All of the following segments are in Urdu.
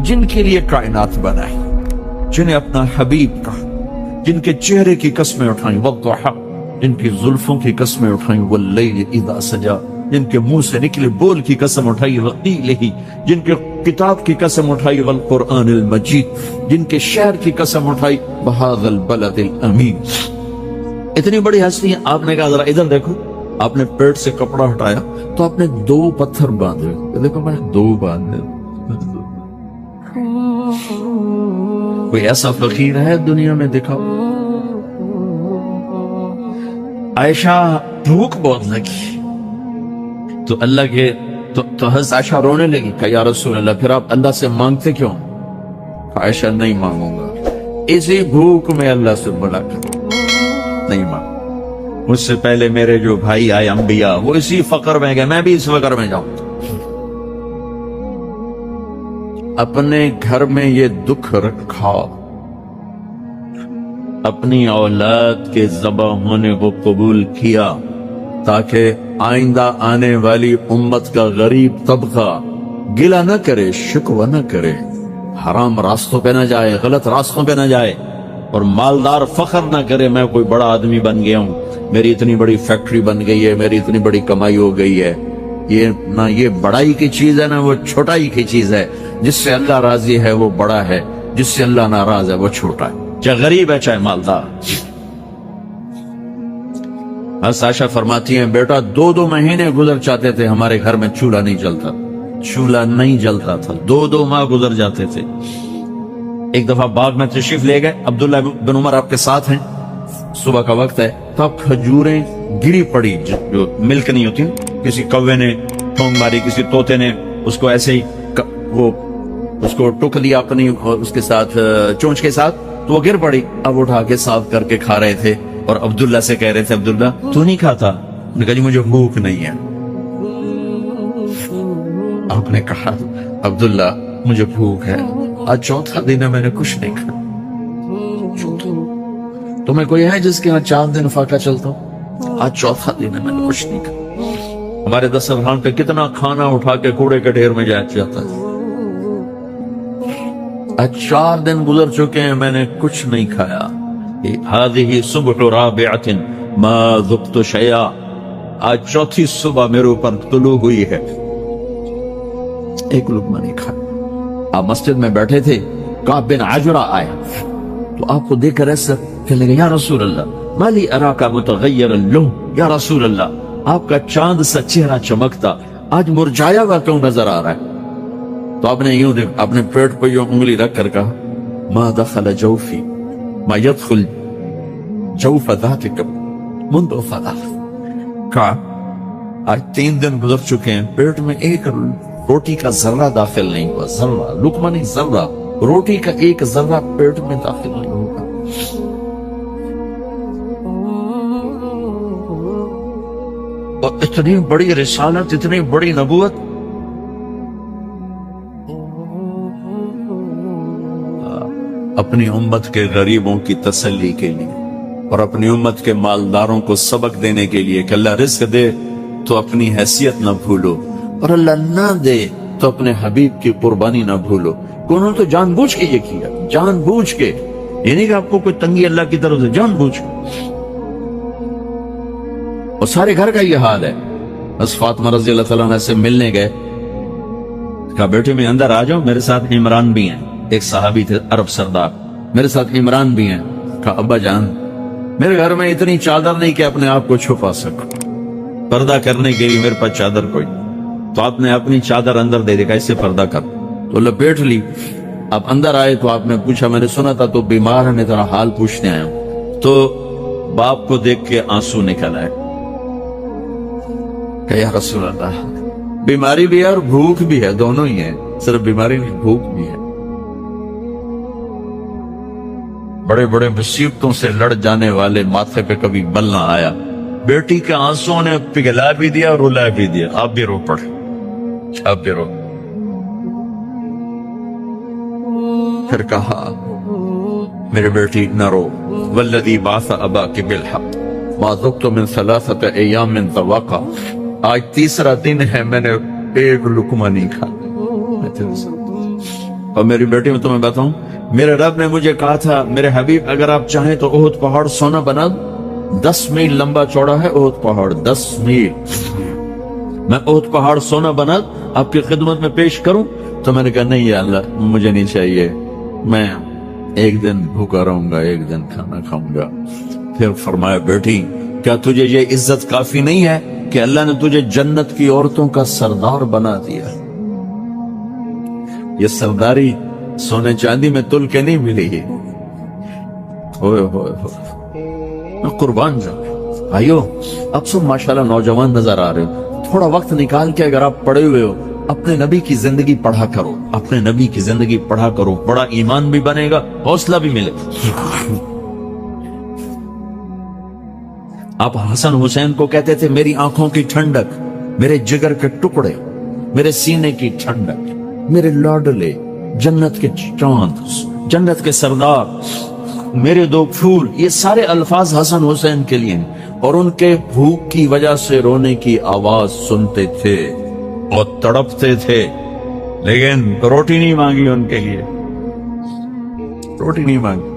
جن کے لیے کائنات بنائی، جنہیں اپنا حبیب کہا، جن کے چہرے کی قسمیں اٹھائیں، والضحی، جن کی زلفوں کی قسمیں اٹھائیں، واللیل اذا سجا، جن کے منہ سے نکلے بول کی قسم اٹھائی، وقیلہ، جن کے کتاب کی قسم اٹھائی، والقرآن المجید، جن کے شہر کی قسم اٹھائی، بہذا البلد الامین۔ اتنی بڑی ہستی ہیں۔ آپ نے کہا ذرا ادھر دیکھو، آپ نے پیٹ سے کپڑا ہٹایا تو آپ نے 2 پتھر باندھے، دیکھو میں 2 باندھے۔ کوئی ایسا فقیر ہے دنیا میں دکھاؤ؟ عائشہ بھوک بہت لگی تو اللہ کے تو حضرت عائشہ رونے لگی کہ یا رسول اللہ پھر آپ اللہ سے مانگتے کیوں؟ عائشہ نہیں مانگوں گا، اسی بھوک میں اللہ سے بڑا کر نہیں مانگ۔ مجھ سے پہلے میرے جو بھائی آئے انبیاء وہ اسی فقر میں گئے، میں بھی اس فقر میں جاؤں۔ اپنے گھر میں یہ دکھ رکھا، اپنی اولاد کے ذبح ہونے کو قبول کیا تاکہ آئندہ آنے والی امت کا غریب طبقہ گلہ نہ کرے، شکوہ نہ کرے، حرام راستوں پہ نہ جائے، غلط راستوں پہ نہ جائے، اور مالدار فخر نہ کرے میں کوئی بڑا آدمی بن گیا ہوں، میری اتنی بڑی فیکٹری بن گئی ہے، میری اتنی بڑی کمائی ہو گئی ہے۔ یہ نہ یہ بڑائی کی چیز ہے، نہ وہ چھوٹائی کی چیز ہے۔ جس سے اللہ راضی ہے وہ بڑا ہے، جس سے اللہ ناراض ہے وہ چھوٹا ہے، چاہے غریب ہے چاہے مالدار۔ عائشہ فرماتی ہیں بیٹا 2 مہینے گزر جاتے تھے ہمارے گھر میں چولہا نہیں جلتا، چولہا نہیں جلتا تھا، 2 ماہ گزر جاتے تھے۔ ایک دفعہ باغ میں تشریف لے گئے، عبداللہ بن عمر آپ کے ساتھ ہیں، صبح کا وقت ہے، تب کھجوریں گری پڑی جو ملک نہیں ہوتی، کسی کوے نے ٹھونگ ماری، کسی طوطے نے اس کو ایسے ہی وہ اس کو ٹک دیا اپنی اس کے ساتھ چونچ کے ساتھ، تو وہ گر پڑی۔ اب اٹھا کے صاف کر کے کھا رہے تھے اور عبداللہ سے کہہ رہے تھے عبداللہ تو نہیں کھاتا؟ انہوں نے کہا جی مجھے بھوک نہیں ہے۔ آپ نے کہا عبداللہ مجھے بھوک ہے، آج 4تھا دن ہے میں نے کچھ نہیں کھایا۔ تمہیں کوئی ہے جس کے ہاں 4 دن فاقہ چلتا ہوں؟ آج 4تھا دن ہے میں نے کچھ نہیں کھایا۔ ہمارے دسترخوان پہ کتنا کھانا اٹھا کے کوڑے کے ڈھیر میں جاتا ہے، آج 4 دن گزر چکے ہیں میں نے کچھ نہیں کھایا۔ هذه صبح رابعة ما ذقت شيئا، آج 4تھی صبح میرے اوپر طلوع ہوئی ہے، ایک لقمہ نہیں کھایا۔ آپ مسجد میں بیٹھے تھے، کعب بن عجرہ آیا تو آپ کو دیکھ کر ایسا کہنے لگے یا رسول اللہ مالی اراکا متغیر اللون، یا رسول اللہ آپ کا چاند سا چہرہ چمکتا آج مرجھایا ہوا کیوں نظر آ رہا ہے؟ تو آپ نے یوں دیکھ اپنے پیٹ پہ یوں انگلی رکھ کر کہا ما دخل جوفی ما يدخل جوف ذاتک منذ ثلاث، کہا آج 3 دن گزر چکے ہیں پیٹ میں ایک روٹی کا ذرہ داخل نہیں ہوا، ذرہ لقمہ نہیں، ذرہ روٹی کا ایک ذرہ پیٹ میں داخل نہیں ہوگا۔ اور اتنی بڑی رسالت، اتنی بڑی نبوت، اپنی امت کے غریبوں کی تسلی کے لیے اور اپنی امت کے مالداروں کو سبق دینے کے لیے کہ اللہ رزق دے تو اپنی حیثیت نہ بھولو، اور اللہ نہ دے تو اپنے حبیب کی قربانی نہ بھولو۔ انہوں نے تو جان بوجھ کے یہ کیا، جان بوجھ کے، یہ نہیں کہ آپ کو کوئی تنگی اللہ کی طرف سے، جان بوجھ کے۔ اور سارے گھر کا یہ حال ہے۔ بس فاطمہ رضی اللہ تعالیٰ عنہ سے ملنے گئے، کہا بیٹے میں اندر آ جاؤں، میرے ساتھ عمران بھی ہیں، ایک صحابی تھے عرب سردار، میرے ساتھ عمران بھی ہیں۔ کہا ابا جان میرے گھر میں اتنی چادر نہیں کہ اپنے آپ کو چھپا سکوں، پردہ کرنے کے لیے میرے پاس چادر کوئی، تو آپ نے اپنی چادر اندر دے دی، کیسے پردہ کر، تو لپیٹ لی۔ آپ اندر آئے تو آپ نے پوچھا میں نے سنا تھا تو بیمار ہے، میں تیرا حال پوچھنے آیا ہوں۔ تو باپ کو دیکھ کے آنسو نکل آئے کہ یا رسول اللہ بیماری بھی ہے اور بھوک بھی ہے، دونوں ہی ہیں، صرف بیماری نہیں بھوک بھی ہے۔ بڑے بڑے مصیبتوں سے لڑ جانے والے ماتھے پہ کبھی بل نہ آیا، بیٹی کے آنسوں نے پگھلا بھی دیا اور رلا بھی دیا۔ آپ بھی رو پڑے، آپ بھی رو۔ پھر کہا میرے بیٹی نہ رو، والذی بعث اباک بالحق ما ذقت من 3 ایام ذواقا، آج 3 دن ہے میں نے ایک لقمہ نہیں کھا۔ اور میری بیٹی میں تمہیں بتاؤں، میرے رب نے مجھے کہا تھا میرے حبیب اگر آپ چاہیں تو احد پہاڑ سونا بنا دو، 10 میل لمبا چوڑا ہے احد پہاڑ، 10 میل، میں احد پہاڑ سونا بنا آپ کی خدمت میں پیش کروں؟ تو میں نے کہا نہیں یا اللہ مجھے نہیں چاہیے، میں ایک دن بھوکا رہوں گا، ایک دن کھانا کھاؤں گا۔ پھر فرمایا بیٹی کیا تجھے یہ عزت کافی نہیں ہے کہ اللہ نے تجھے جنت کی عورتوں کا سردار بنا دیا؟ یہ سرداری سونے چاندی میں تل کے نہیں ملی ہے۔ ہوئے ہوئے ہوئے میں قربان جاؤں۔ بھائیو اب سب ماشاءاللہ نوجوان نظر آ رہے ہو، تھوڑا وقت نکال کے اگر آپ پڑھے ہوئے ہو اپنے نبی کی زندگی پڑھا کرو، اپنے نبی کی زندگی پڑھا کرو، بڑا ایمان بھی بنے گا، حوصلہ بھی ملے۔ آپ حسن حسین کو کہتے تھے میری آنکھوں کی ٹھنڈک، میرے جگر کے ٹکڑے، میرے سینے کی ٹھنڈک، میرے لاڈلے، جنت کے چاند، جنت کے سردار، میرے دو پھول، یہ سارے الفاظ حسن حسین کے لیے ہیں۔ اور ان کے بھوک کی وجہ سے رونے کی آواز سنتے تھے اور تڑپتے تھے، لیکن روٹی نہیں مانگی ان کے لیے، روٹی نہیں مانگی،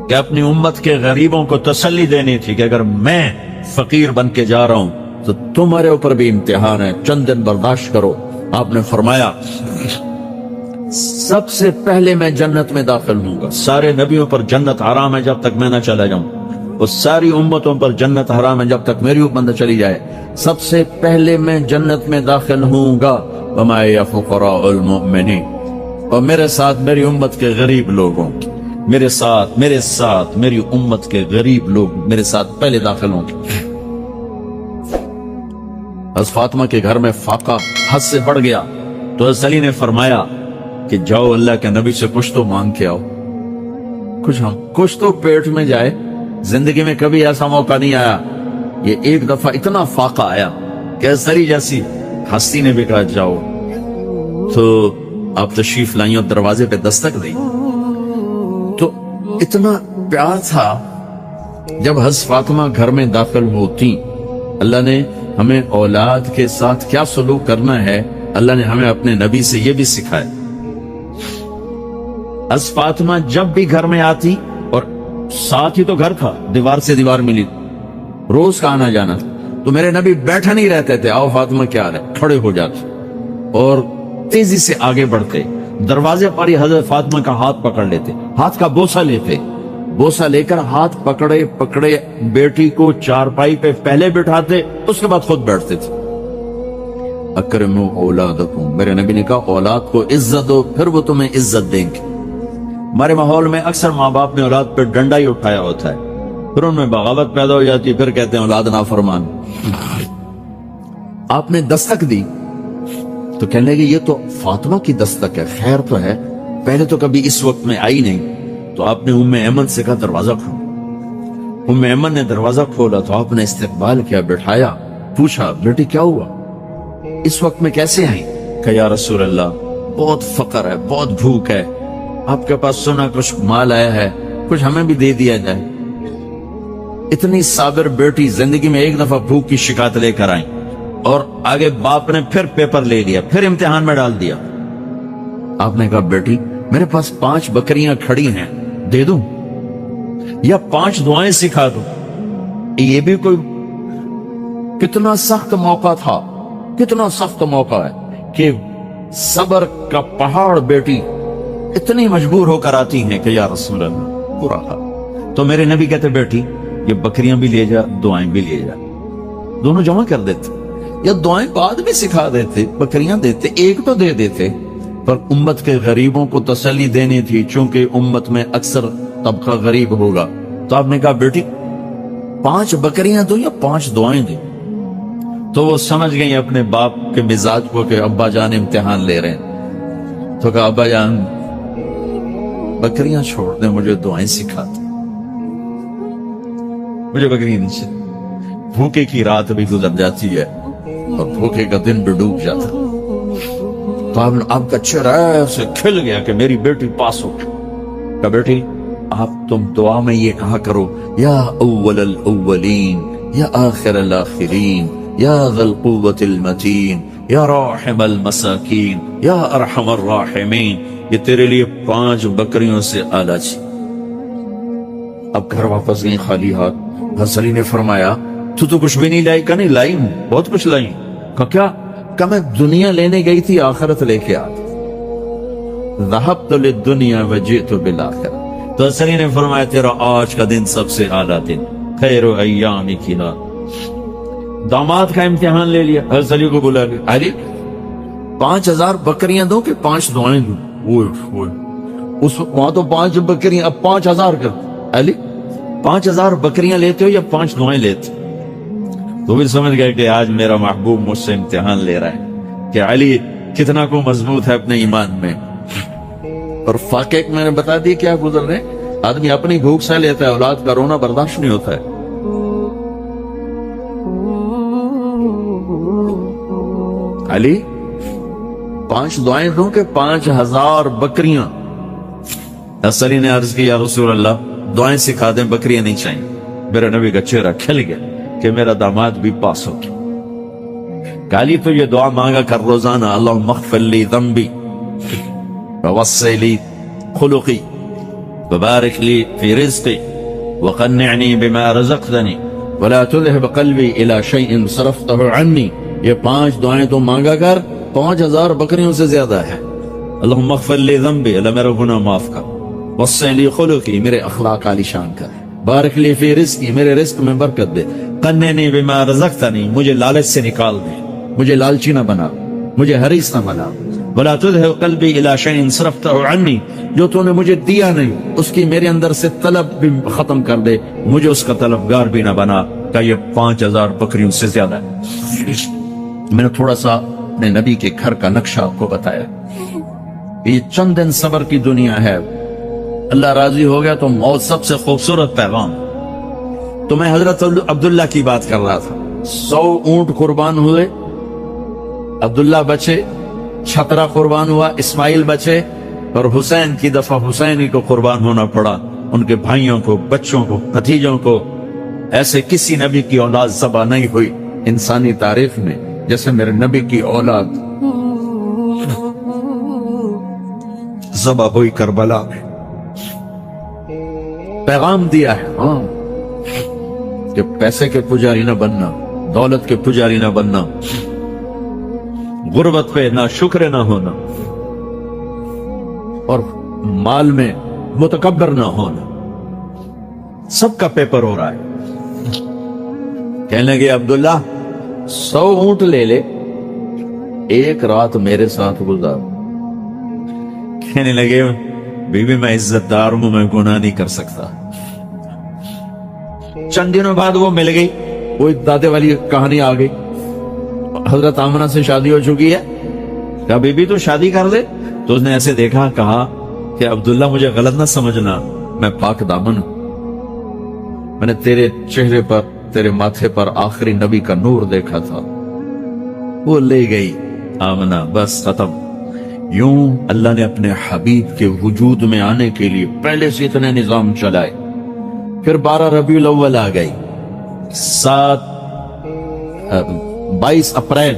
کہ اپنی امت کے غریبوں کو تسلی دینی تھی کہ اگر میں فقیر بن کے جا رہا ہوں تو تمہارے اوپر بھی امتحان ہے، چند دن برداشت کرو۔ آپ نے فرمایا سب سے پہلے میں جنت میں داخل ہوں گا، سارے نبیوں پر جنت حرام ہے جب تک میں نہ چلا جاؤں، اور ساری امتوں پر جنت حرام ہے جب تک میری امت نہ چلی جائے، سب سے پہلے میں جنت میں داخل ہوں گا۔ وَمَا فُقَرَاءُ الْمُؤْمِنِينَ، اور میرے ساتھ میری امت کے غریب لوگوں، میرے ساتھ میری امت کے غریب لوگ میرے ساتھ پہلے داخل ہوں گے۔ حضرت فاطمہ کے گھر میں فاقہ حد سے بڑھ گیا تو حضرت علی نے فرمایا کہ جاؤ اللہ کے نبی سے کچھ تو مانگ کے آؤ، کچھ تو پیٹ میں جائے۔ زندگی میں کبھی ایسا موقع نہیں آیا، یہ ایک دفعہ اتنا فاقہ آیا کہ حضرت علی جیسی ہستی نے بھی کہا جاؤ، تو آپ تشریف لائیں اور دروازے پہ دستک دی تو اتنا پیار تھا۔ جب حضرت فاطمہ گھر میں داخل ہوتی، اللہ نے ہمیں اولاد کے ساتھ کیا سلوک کرنا ہے اللہ نے ہمیں اپنے نبی سے یہ بھی سکھایا۔ حضرت فاطمہ جب بھی گھر میں آتی، اور ساتھ ہی تو گھر تھا، دیوار سے دیوار ملی، روز کا آنا جانا، تو میرے نبی بیٹھا نہیں رہتے تھے، آؤ فاطمہ کیا ہے، کھڑے ہو جاتے اور تیزی سے آگے بڑھتے، دروازے پر ہی حضرت فاطمہ کا ہاتھ پکڑ لیتے، ہاتھ کا بوسہ لیتے، بوسہ لے کر ہاتھ پکڑے بیٹی کو چارپائی پہ پہلے بٹھاتے، اس کے بعد خود بیٹھتے تھے۔ اکرموا اولادکم، میرے نبی نے کہا اولاد کو عزت دو، پھر وہ تمہیں عزت دیں گے۔ ہمارے ماحول میں اکثر ماں باپ نے اولاد پہ ڈنڈا ہی اٹھایا ہوتا ہے، پھر ان میں بغاوت پیدا ہو جاتی ہے، پھر کہتے ہیں اولاد نافرمان۔ آپ نے دستک دی تو کہنے لگے یہ تو فاطمہ کی دستک ہے، خیر تو ہے، پہلے تو کبھی اس وقت میں آئی نہیں۔ تو آپ نے ام ایمن سے کہا دروازہ کھولو۔ ام ایمن نے دروازہ کھولا تو آپ نے استقبال کیا، بٹھایا، پوچھا بیٹی کیا ہوا، اس وقت میں کیسے آئی؟ کہ یا رسول اللہ بہت فقر ہے، بہت بھوک ہے، آپ کے پاس سنا کچھ مال آیا ہے، کچھ ہمیں بھی دے دیا جائے۔ اتنی صابر بیٹی زندگی میں ایک دفعہ بھوک کی شکایت لے کر آئیں، اور آگے باپ نے پھر پیپر لے لیا، پھر امتحان میں ڈال دیا۔ آپ نے کہا بیٹی میرے پاس 5 بکریاں کھڑی ہیں، دے دوں یا 5 دعائیں سکھا دوں؟ یہ بھی کوئی کتنا سخت موقع تھا، کتنا سخت موقع ہے کہ صبر کا پہاڑ بیٹی اتنی مجبور ہو کر آتی ہیں کہ یا رسول اللہ پورا تھا۔ تو میرے نبی کہتے بیٹی یہ بکریاں بھی لے جا، دعائیں بھی لے جا، دونوں جمع کر دیتے، یا دعائیں بعد میں سکھا دیتے، بکریاں دیتے، ایک تو دے دیتے، پر امت کے غریبوں کو تسلی دینی تھی، چونکہ امت میں اکثر طبقہ غریب ہوگا۔ تو آپ نے کہا بیٹی 5 بکریاں دو یا 5 دعائیں دیں؟ تو وہ سمجھ گئی اپنے باپ کے مزاج کو کہ ابا جان امتحان لے رہے ہیں، تو کہا ابا جان بکریاں چھوڑ دیں، مجھے دعائیں سکھا دیں، مجھے بکریاں نہیں چاہیے۔ بھوکے کی رات بھی گزر جاتی ہے اور بھوکے کا دن بھی ڈوب جاتا ہے۔ تو آپ کا چہرہ سے کھل گیا کہ میری بیٹی پاس ہو گئی۔ کہ بیٹی تم دعا میں یہ کہا کرو یا اول الاولین یا آخر الاخرین یا ذی القوة المتین یا راحم المساکین یا ارحم الراحمین، یہ تیرے لیے 5 بکریوں سے اعلیٰ چھی۔ اب گھر واپس گئی خالی ہاتھ۔ حضرت علی نے فرمایا تو کچھ بھی نہیں لائی؟ کہا نہیں لائی ہوں، بہت کچھ لائی ہوں۔ کہا کیا؟ کہا میں دنیا لینے گئی تھی، آخرت لے کے آتی۔ ذہبت للدنیا وجئت بالآخرہ۔ تو حضرت علی نے فرمایا تیرا آج کا دن سب سے اعلیٰ دن، خیر ایامک لا۔ داماد کا امتحان لے لیا، حضرت علی کو بلا لیا، علی 5000 بکریاں دو کہ 5 دعائیں دوں؟ اس وہاں تو 5 بکریاں، اب 5000 کر۔ علی 5000 بکریاں لیتے ہو یا 5 دعائیں لیتے؟ تو بھی سمجھ گئے کہ آج میرا محبوب مجھ سے امتحان لے رہا ہے کہ علی کتنا کو مضبوط ہے اپنے ایمان میں۔ اور فاقے میں نے بتا دی کیا گزر رہے، آدمی اپنی بھوک سے لیتا ہے، اولاد کا رونا برداشت نہیں ہوتا ہے۔ علی 5 دعائیں دوں کہ 5000 بکریاں؟ علی نے عرض کی یا رسول اللہ دعائیں سکھا دیں، بکریاں نہیں چاہیے۔ میرے نبی کا چہرہ کھل گیا کہ میرا داماد بھی پاس ہو گیا۔ علی تو یہ دعا مانگا کر روزانہ، اللہم اغفر لی ذنبی ووسع لی خلقی وبارک لی فی رزقی وقنعنی بما رزقتنی ولا تذهب قلبی الی شیء صرفته عنی۔ یہ 5 دعائیں تو مانگا کر، 5000 بکریوں سے زیادہ ہے۔ اللہم اغفر لی ذنبی، اللہ میرا گناہ معاف کر، وسع لی خلقی، میرے اخلاق عالی شان کر، بارک لی فی رزقی، میرے رزق میں برکت دے، قنعنی بما رزقتنی، مجھے لالچ سے نکال دے، مجھے لالچی نہ بنا، مجھے حریص نہ بنا، ولا تذهب قلبی الی شیء صرفته عنی، جو تو نے مجھے دیا نہیں اس کی میرے اندر سے طلب بھی ختم کر دے، مجھے اس کا طلبگار بھی نہ بنا۔ کہ یہ 5000 بکریوں سے زیادہ ہے۔ میں نے تھوڑا سا اپنے نبی کے گھر کا نقشہ آپ کو بتایا، یہ چند دن صبر کی دنیا ہے، اللہ راضی ہو گیا تو موت سب سے خوبصورت پیغام۔ تو میں حضرت عبداللہ کی بات کر رہا تھا، 100 اونٹ قربان ہوئے، عبداللہ بچے، چھترا قربان ہوا، اسماعیل بچے، اور حسین کی دفعہ حسین ہی کو قربان ہونا پڑا، ان کے بھائیوں کو، بچوں کو، بھتیجوں کو۔ ایسے کسی نبی کی اولاد ذبح نہیں ہوئی انسانی تاریخ میں جیسے میرے نبی کی اولاد ذبح ہوئی کربلا میں۔ پیغام دیا ہے ہاں کہ پیسے کے پجاری نہ بننا، دولت کے پجاری نہ بننا، غربت پہ نہ شکر نہ ہونا، اور مال میں متکبر نہ ہونا۔ سب کا پیپر ہو رہا ہے۔ کہنے لگے عبداللہ 100 اونٹ لے لے، ایک رات میرے ساتھ گزار۔ کہنے لگے بی بی میں عزت دار ہوں، میں گناہ نہیں کر سکتا۔ چند دنوں بعد وہ مل گئی، وہ دادے والی کہانی آ گئی، حضرت آمنہ سے شادی ہو چکی ہے۔ کہا بی بی تو شادی کر دے۔ تو اس نے ایسے دیکھا، کہا کہ عبداللہ مجھے غلط نہ سمجھنا، میں پاک دامن ہوں، میں نے تیرے چہرے پر، تیرے ماتھے پر آخری نبی کا نور دیکھا تھا۔ وہ لے گئی آمنہ، بس ختم۔ یوں اللہ نے اپنے حبیب کے وجود میں آنے کے لیے پہلے سے اتنے نظام چلائے۔ پھر 12 ربیع الاول آ گئی، 22 اپریل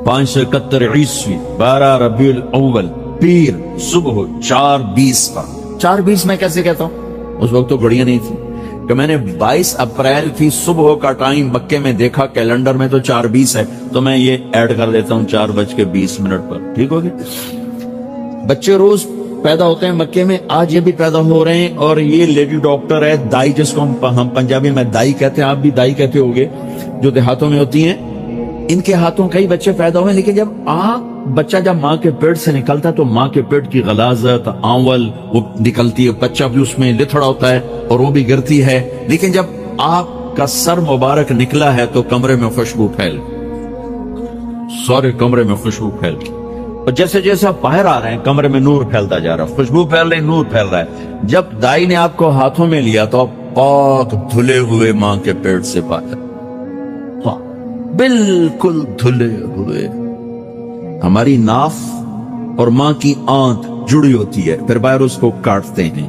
571 عیسوی، 12 ربیع الاول، پیر صبح 4:20 پر۔ 4:20 میں کیسے کہتا ہوں؟ اس وقت تو گھڑیاں نہیں تھی، کہ میں نے 22 اپریل کی صبح کا ٹائم مکے میں دیکھا، کیلنڈر میں تو 4:20 ہے، تو میں یہ ایڈ کر دیتا ہوں 4:20 پر۔ ٹھیک ہو گیا؟ بچے روز پیدا ہوتے ہیں مکے میں، آج یہ بھی پیدا ہو رہے ہیں، اور یہ لیڈی ڈاکٹر ہے، دائی، جس کو ہم پنجابی میں دائی کہتے ہیں، آپ بھی دائی کہتے ہوگے، جو دیہاتوں میں ہوتی ہیں، ان کے ہاتھوں کئی بچے پیدا ہوئے۔ لیکن جب بچہ جب ماں کے پیٹ سے نکلتا ہے تو ماں کے پیٹ کی غلاظت، آنول وہ نکلتی ہے، بچہ بھی اس میں لتھڑا ہوتا ہے اور وہ بھی گرتی ہے۔ لیکن جب آپ کا سر مبارک نکلا ہے تو کمرے میں خوشبو پھیل، سارے کمرے میں خوشبو پھیل، اور جیسے جیسے آپ باہر آ رہے ہیں کمرے میں نور پھیلتا جا رہا ہے، خوشبو پھیل رہی، نور پھیل رہا ہے۔ جب دائی نے آپ کو ہاتھوں میں لیا تو آپ پاک دھلے ہوئے ماں کے پیٹ سے باہر، بالکل دھلے ہوئے۔ ہماری ناف اور ماں کی آنت جڑی ہوتی ہے، پھر باہر اس کو کاٹتے ہیں،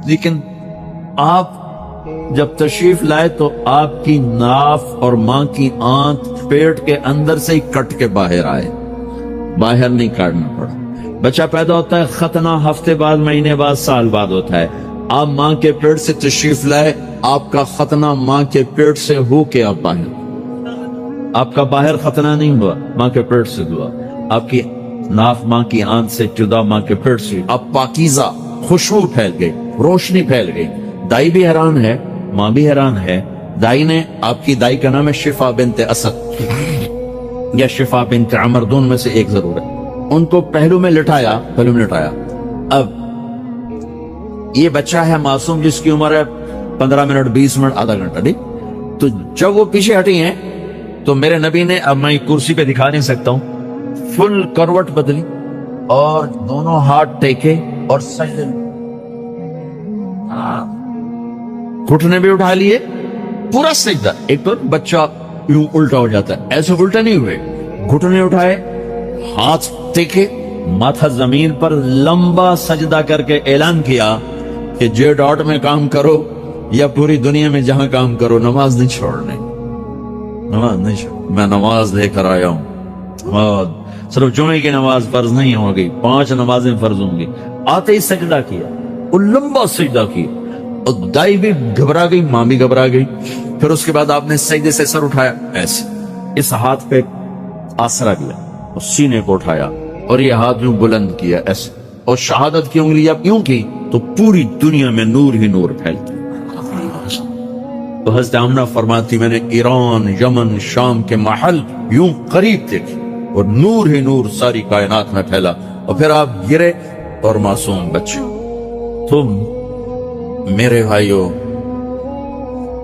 لیکن آپ جب تشریف لائے تو آپ کی ناف اور ماں کی آنت پیٹ کے اندر سے ہی کٹ کے باہر آئے، باہر نہیں کاٹنا پڑا۔ بچہ پیدا ہوتا ہے، ختنہ ہفتے بعد، مہینے بعد، سال بعد ہوتا ہے۔ آپ ماں کے پیٹ سے تشریف لائے، آپ کا ختنہ ماں کے پیٹ سے ہو کے آپ باہر، آپ کا باہر ختنہ نہیں ہوا، ماں کے پیٹ سے ہوا۔ آپ کی ناف ماں کی آنکھ سے جدا، ماں کے پیٹ سے آپ پاکیزہ، خوشبو پھیل گئی، روشنی پھیل گئی۔ دائی بھی حیران ہے، ماں بھی حیران ہے۔ دائی نے، آپ کی دائی کا نام ہے شفا بنت اسد یا شفا بنت عمر، دونوں میں سے ایک ضرور ہے۔ ان کو پہلو میں لٹایا، اب یہ بچہ ہے معصوم جس کی عمر ہے 15 منٹ، 20 منٹ، آدھا گھنٹہ، نہیں؟ تو جب وہ پیچھے ہٹی ہیں تو میرے نبی نے، اب میں کرسی پہ دکھا نہیں سکتا ہوں، فل کروٹ بدلی اور دونوں ہاتھ ٹیکے اور سجدے، گھٹنے بھی اٹھا لیے، پورا سجدہ۔ ایک تو بچہ یوں الٹا ہو جاتا ہے، ایسے الٹا نہیں ہوئے، گھٹنے اٹھائے، ہاتھ ٹیکے، ماتھا زمین پر، لمبا سجدہ کر کے اعلان کیا کہ جے ڈاٹ میں کام کرو یا پوری دنیا میں جہاں کام کرو، نماز نہیں چھوڑنے، نماز نہیں چھوڑ، میں نماز لے کر آیا ہوں۔ صرف جمعے کی نماز فرض نہیں ہوگی، 5 نمازیں فرض ہوں گی۔ آتے ہی سجدہ کیا اور لمبا سجدہ کیا، اور دائی بھی گھبرا گئی، ماں بھی گھبرا گئی۔ پھر اس کے بعد آپ نے سجدے سے سر اٹھایا، ایسے اس ہاتھ پہ آسرا دیا اور سینے کو اٹھایا اور یہ ہاتھ یوں بلند کیا ایسے، اور شہادت کی انگلی اب یوں کی تو پوری دنیا میں نور ہی نور پھیلتی۔ تو حضرت آمنہ فرماتی میں نے ایران، یمن، شام کے محل یوں قریب دیکھی اور نور ہی نور ساری کائنات میں پھیلا، اور پھر آپ گرے اور معصوم بچے۔ تو میرے بھائیو،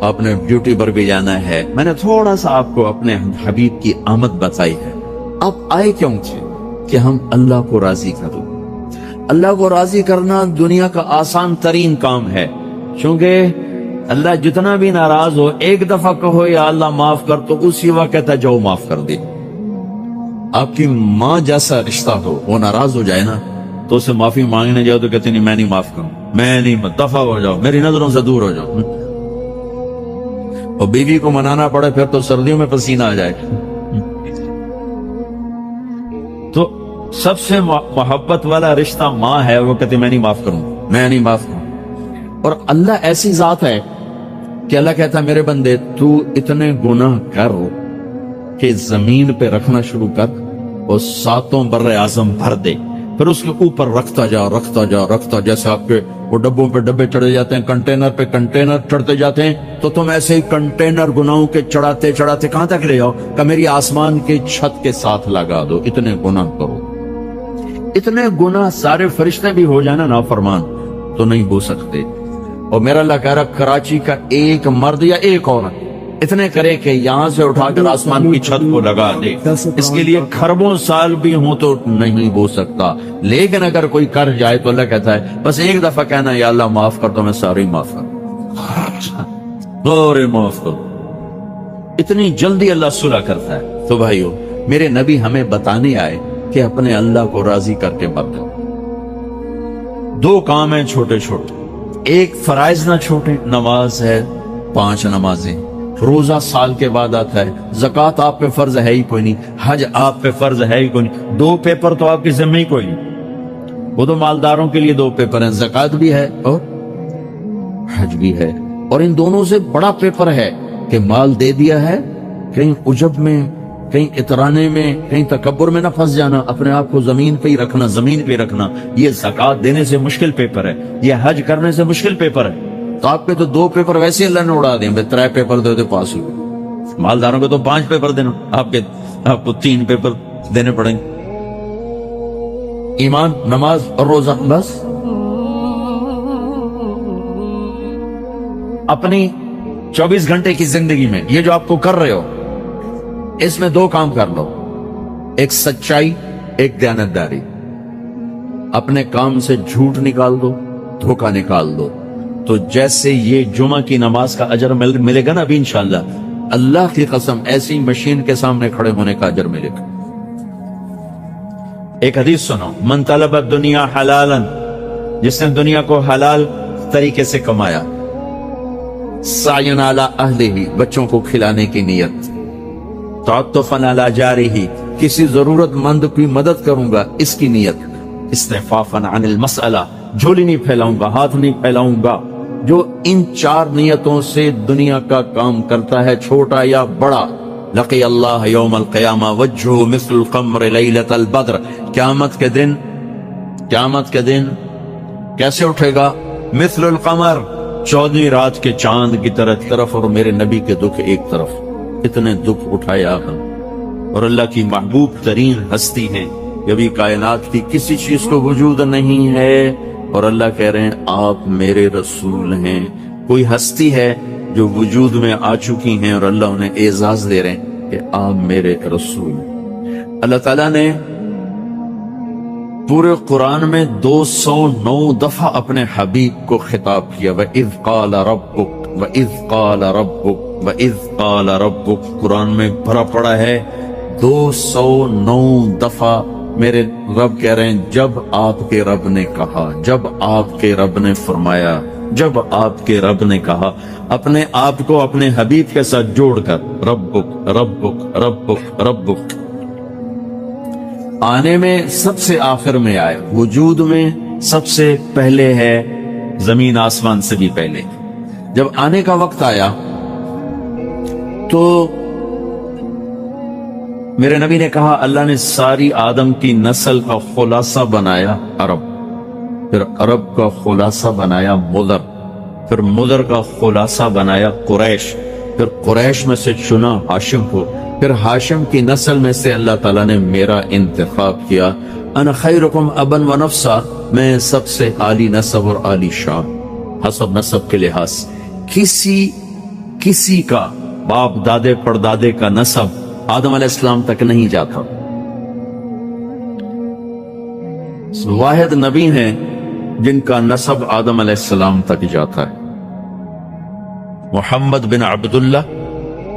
آپ نے ڈیوٹی پر بھی جانا ہے، میں نے تھوڑا سا آپ کو اپنے حبیب کی آمد بتائی ہے۔ آپ آئے کیوں تھے؟ کہ ہم اللہ کو راضی کریں۔ اللہ کو راضی کرنا دنیا کا آسان ترین کام ہے، چونکہ اللہ جتنا بھی ناراض ہو، ایک دفعہ کہو یا اللہ معاف کر تو اسی وقت کہتا ہے جاؤ معاف کر دے۔ آپ کی ماں جیسا رشتہ ہو، وہ ناراض ہو جائے نا تو اسے معافی مانگنے جاؤ تو کہتے نہیں، میں نہیں معاف کروں، میں نہیں، دفع ہو جاؤ، میری نظروں سے دور ہو جاؤ۔ اور بیوی کو منانا پڑے پھر تو سردیوں میں پسینہ آ جائے۔ تو سب سے محبت والا رشتہ ماں ہے، وہ کہتے میں نہیں معاف کروں، میں نہیں معاف کروں۔ اور اللہ ایسی ذات ہے کہ اللہ کہتا ہے میرے بندے تو اتنے گناہ کر کہ زمین پہ رکھنا شروع کر اور 7 بر اعظم بھر دے، پھر اس کے اوپر رکھتا جا رکھتا جا رکھتا، جیسے آپ کے وہ ڈبوں پہ ڈبے چڑھے جاتے ہیں، کنٹینر پہ کنٹینر چڑھتے جاتے ہیں، تو تم ایسے ہی کنٹینر گناہوں کے چڑھاتے چڑھاتے کہاں تک لے جاؤ کہ میری آسمان کے چھت کے ساتھ لگا دو۔ اتنے گناہ کرو، اتنے گناہ سارے فرشتے بھی ہو جانا نافرمان تو نہیں ہو سکتے۔ اور میرا اللہ کہہ رہا کراچی کا ایک مرد یا ایک عورت اتنے کرے کہ یہاں سے اٹھا کر آسمان کی چھت کو لگا دے، اس کے لیے کھربوں سال بھی ہوں تو نہیں ہو سکتا۔ لیکن اگر کوئی کر جائے تو اللہ کہتا ہے بس ایک دفعہ کہنا یا اللہ معاف کر تو میں سارے معاف کر دو، معاف کر۔ اتنی جلدی اللہ صلح کرتا ہے۔ تو بھائیو، میرے نبی ہمیں بتانے آئے کہ اپنے اللہ کو راضی کر کے مر جاؤ۔ 2 کام ہیں چھوٹے چھوٹے، ایک فرائض نہ چھوٹے، نماز ہے 5 نمازیں، روزہ سال کے بعد آتا ہے، زکوٰۃ آپ پہ فرض ہے ہی کوئی نہیں، حج آپ پہ فرض ہے ہی کوئی نہیں، 2 پیپر تو آپ کی ذمہ ہی کوئی نہیں، وہ تو مالداروں کے لیے 2 پیپر ہیں، زکوٰۃ بھی ہے اور حج بھی ہے۔ اور ان دونوں سے بڑا پیپر ہے کہ مال دے دیا ہے، کہیں عجب میں، کہیں اترانے میں، کہیں تکبر میں نہ پھنس جانا، اپنے آپ کو زمین پہ ہی رکھنا، زمین پہ رکھنا۔ یہ زکوٰۃ دینے سے مشکل پیپر ہے، یہ حج کرنے سے مشکل پیپر ہے۔ تو آپ کے تو 2 پیپر ویسے اللہ نے اڑا دیں، 3 پیپر دے دے پاس ہوئے، مالداروں کو تو 5 پیپر دینا، آپ کو 3 پیپر دینے پڑیں گے۔ ایمان، نماز اور روزہ، بس اپنی 24 گھنٹے کی زندگی میں یہ جو آپ کو کر رہے ہو، اس میں 2 کام کر لو، ایک سچائی، ایک دیانتداری۔ اپنے کام سے جھوٹ نکال دو، دھوکہ نکال دو، تو جیسے یہ جمعہ کی نماز کا اجر ملے گا نا ابھی انشاءاللہ، اللہ کی قسم ایسی مشین کے سامنے کھڑے ہونے کا اجر ملے گا۔ ایک حدیث سنو، من طلب الدنیا حلالا، جس نے دنیا کو حلال طریقے سے کمایا، سعین علی اہلہ، بچوں کو کھلانے کی نیت، تعطفاً علی جارہ، کسی ضرورت مند کی مدد کروں گا اس کی نیت، استعفافاً عن المسئلہ، جھولی نہیں پھیلاؤں گا، ہاتھ نہیں پھیلاؤں گا۔ جو ان 4 نیتوں سے دنیا کا کام کرتا ہے، چھوٹا یا بڑا، لقی اللہ یوم القیامہ وجہہ مثل القمر لیلۃ البدر، قیامت کے دن کیسے اٹھے گا؟ مثل القمر، 14ویں رات کے چاند کی طرف، اور میرے نبی کے دکھ ایک طرف۔ اتنے دکھ اٹھائے آپ، اور اللہ کی محبوب ترین ہستی ہیں، کبھی کائنات کی کسی چیز کو وجود نہیں ہے، اور اللہ کہہ رہے ہیں آپ میرے رسول ہیں۔ کوئی ہستی ہے جو وجود میں آ چکی ہیں اور اللہ انہیں اعزاز دے رہے ہیں کہ آپ میرے رسول ہیں۔ اللہ تعالیٰ نے پورے قرآن میں 209 دفعہ اپنے حبیب کو خطاب کیا، وَإِذْ قَالَ رَبُّكَ وَإِذْ قَالَ رَبُّكَ وَإِذْ قَالَ رَبُّكَ، قرآن میں بھرا پڑا ہے 209 دفعہ میرے رب کہہ رہے ہیں جب آپ کے رب نے کہا، جب آپ کے رب نے فرمایا، جب آپ کے رب نے کہا، اپنے آپ کو اپنے حبیب کے ساتھ جوڑ کر ربک ربک ربک ربک۔ آنے میں سب سے آخر میں آئے، وجود میں سب سے پہلے ہے، زمین آسمان سے بھی پہلے۔ جب آنے کا وقت آیا تو میرے نبی نے کہا اللہ نے ساری آدم کی نسل کا خلاصہ بنایا عرب، پھر عرب کا خلاصہ بنایا مضر، پھر مضر کا خلاصہ بنایا قریش، پھر قریش میں سے چنا ہاشم کو، پھر ہاشم کی نسل میں سے اللہ تعالیٰ نے میرا انتخاب کیا، انا خیرکم ابا و نفسا، میں سب سے عالی نسب اور عالی شان، حسب نسب کے لحاظ کسی کا باپ دادے پردادے کا نسب آدم علیہ السلام تک نہیں جاتا۔ واحد نبی ہیں جن کا نسب آدم علیہ السلام تک جاتا ہے، محمد بن عبداللہ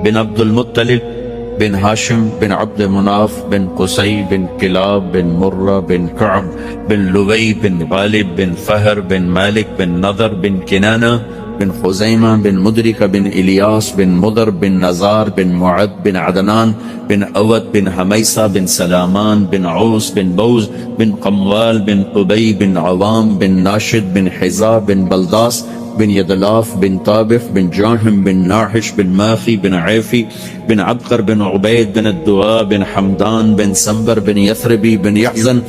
بن عبد المطلب بن ہاشم بن عبد مناف بن قصی بن کلاب بن مرہ بن کعب بن لوی بن غالب بن فہر بن مالک بن نضر بن کنانہ بن خزیمہ بن مدرکہ بن الیاس بن مضر بن نزار بن معد بن عدنان بن عود بن حمیسہ بن سلامان بن عوس بن بوز بن قموال بن قبی بن عوام بن ناشد بن حزا بن بلداس بن یدلاف بن طابف بن جاہم بن ناحش بن ماخی بن عیفی بن عبقر بن عبید بن الدعاء بن حمدان بن سنبر بن یثربی بن یحزن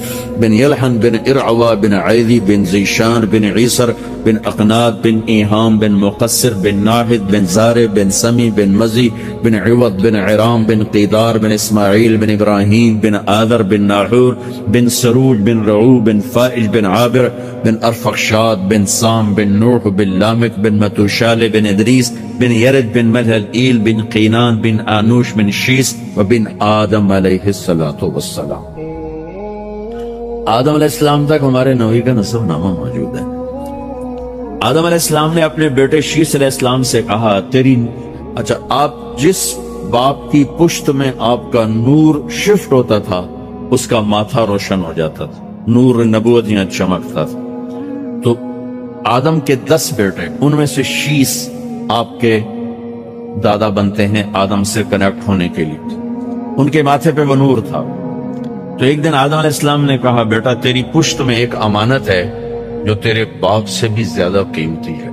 بن یلحن بن ارعوا بن عیدی بن زیشان بن عیسر بن اقناد بن ایہام بن مقصر بن ناحد بن زارب بن سمی بن مزی بن عوض بن عرام بن قیدار بن اسماعیل بن ابراہیم بن آذر بن ناحور بن سروج بن رعو بن فائج بن عابر بن ارفخشاد بن سام بن نوح بن لامک بن متوشال بن ادریس بن یرد بن ملہل بن قینان بن آنوش بن شیس وبن آدم علیہ السلام۔ آدم علیہ السلام تک ہمارے نبی کا نسب نامہ موجود ہے۔ آدم علیہ السلام نے اپنے بیٹے شیس علیہ السلام سے کہا آپ جس باپ کی پشت میں آپ کا نور شفٹ ہوتا تھا اس کا ماتھا روشن ہو جاتا تھا، نور نبوت یہاں چمکتا تھا۔ تو آدم کے 10 بیٹے، ان میں سے شیس آپ کے دادا بنتے ہیں آدم سے کنیکٹ ہونے کے لیے، ان کے ماتھے پہ وہ نور تھا۔ تو ایک دن آدم علیہ السلام نے کہا بیٹا تیری پشت میں ایک امانت ہے جو تیرے باپ سے بھی زیادہ قیمتی ہے۔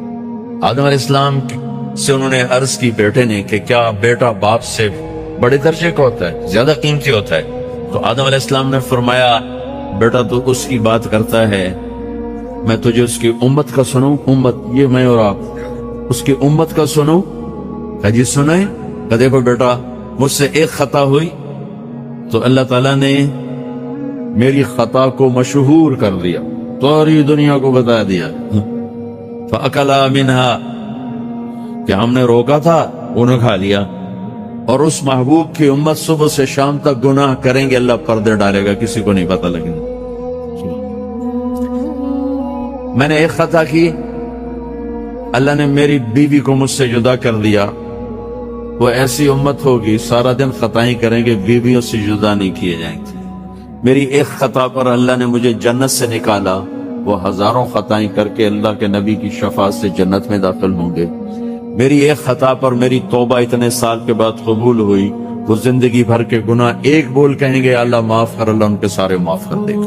آدم علیہ السلام سے انہوں نے عرض کی بیٹے نے کہ کیا بیٹا باپ سے بڑے درجے کا ہوتا ہے، زیادہ قیمتی ہوتا ہے؟ تو آدم علیہ السلام نے فرمایا بیٹا تو اس کی بات کرتا ہے، میں تجھے اس کی امت کا سنوں، امت یہ میں اور آپ اس کی امت کا سنوں؟ جی سنیں۔ کہ دیکھو بیٹا مجھ سے ایک خطا ہوئی تو اللہ تعالیٰ نے میری خطا کو مشہور کر دیا، ساری دنیا کو بتا دیا، فَأَكَلَا مِنْهَا کہ ہم نے روکا تھا انہوں کھا لیا۔ اور اس محبوب کی امت صبح سے شام تک گناہ کریں گے، اللہ پردے ڈالے گا، کسی کو نہیں پتہ لگے گا۔ میں نے ایک خطا کی، اللہ نے میری بیوی کو مجھ سے جدا کر دیا، وہ ایسی امت ہوگی سارا دن خطائیں کریں گے، بیویوں سے جدا نہیں کیے جائیں گے۔ میری ایک خطا پر اللہ نے مجھے جنت سے نکالا، وہ ہزاروں خطائیں کر کے اللہ کے نبی کی شفاعت سے جنت میں داخل ہوں گے۔ میری ایک خطا پر میری توبہ اتنے سال کے بعد قبول ہوئی، وہ زندگی بھر کے گناہ ایک بول کہیں گے اللہ معاف کر، اللہ ان کے سارے معاف کر دے گا۔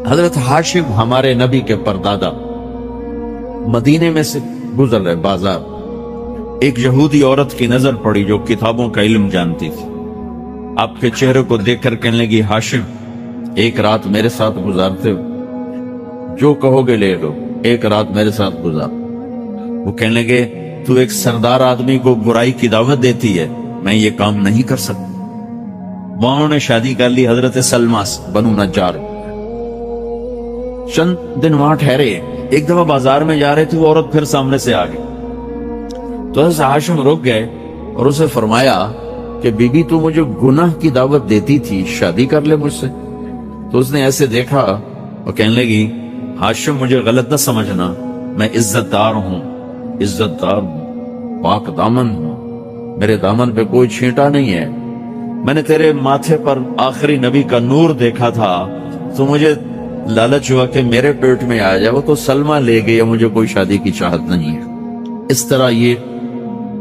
حضرت ہاشم ہمارے نبی کے پردادا مدینے میں سے گزر رہے بازار، ایک یہودی عورت کی نظر پڑی جو کتابوں کا علم جانتی تھی۔ آپ کے چہرے کو دیکھ کر کہنے لگی ہاشم ایک رات میرے ساتھ گزارتے ہو، جو کہو گے لے لو، ایک رات میرے ساتھ گزار۔ وہ کہنے لگے تو ایک سردار آدمی کو برائی کی دعوت دیتی ہے، میں یہ کام نہیں کر سکتا۔ وہاں نے شادی کر لی حضرت سلمہ سے، بنو نجار۔ چند دن وہاں ٹھہرے، ایک دفعہ بازار میں جا رہے تھے، وہ عورت پھر سامنے سے آ گئی تو حضرت ہاشم رک گئے اور اسے فرمایا کہ بی بی تو مجھے گناہ کی دعوت دیتی تھی، شادی کر لے مجھ سے۔ تو اس نے ایسے دیکھا اور کہنے لگی ہاشم مجھے غلط نہ سمجھنا، میں عزت دار ہوں، عزت دار ہوں، پاک دامن ہوں، میرے دامن پہ کوئی چھینٹا نہیں ہے۔ میں نے تیرے ماتھے پر آخری نبی کا نور دیکھا تھا تو مجھے لالچ ہوا کہ میرے پیٹ میں آ جائے، وہ تو سلمہ لے گئی، مجھے کوئی شادی کی چاہت نہیں ہے۔ اس طرح یہ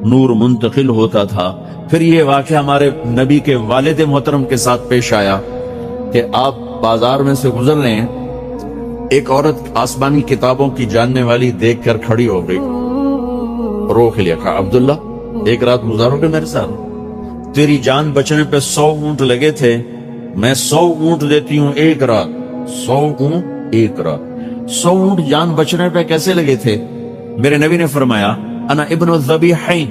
نور منتقل ہوتا تھا۔ پھر یہ واقعہ ہمارے نبی کے والد محترم کے ساتھ پیش آیا کہ آپ بازار میں سے گزر رہے ہیں، ایک عورت آسمانی کتابوں کی جاننے والی دیکھ کر کھڑی ہو گئی، روک لیا، کہا عبداللہ ایک رات گزارو گے میرے ساتھ؟ تیری جان بچنے پہ 100 اونٹ لگے تھے، میں 100 اونٹ دیتی ہوں ایک رات، 100 اونٹ ایک رات۔ 100 اونٹ جان بچنے پہ کیسے لگے تھے؟ میرے نبی نے فرمایا انا ابن الذبیحین،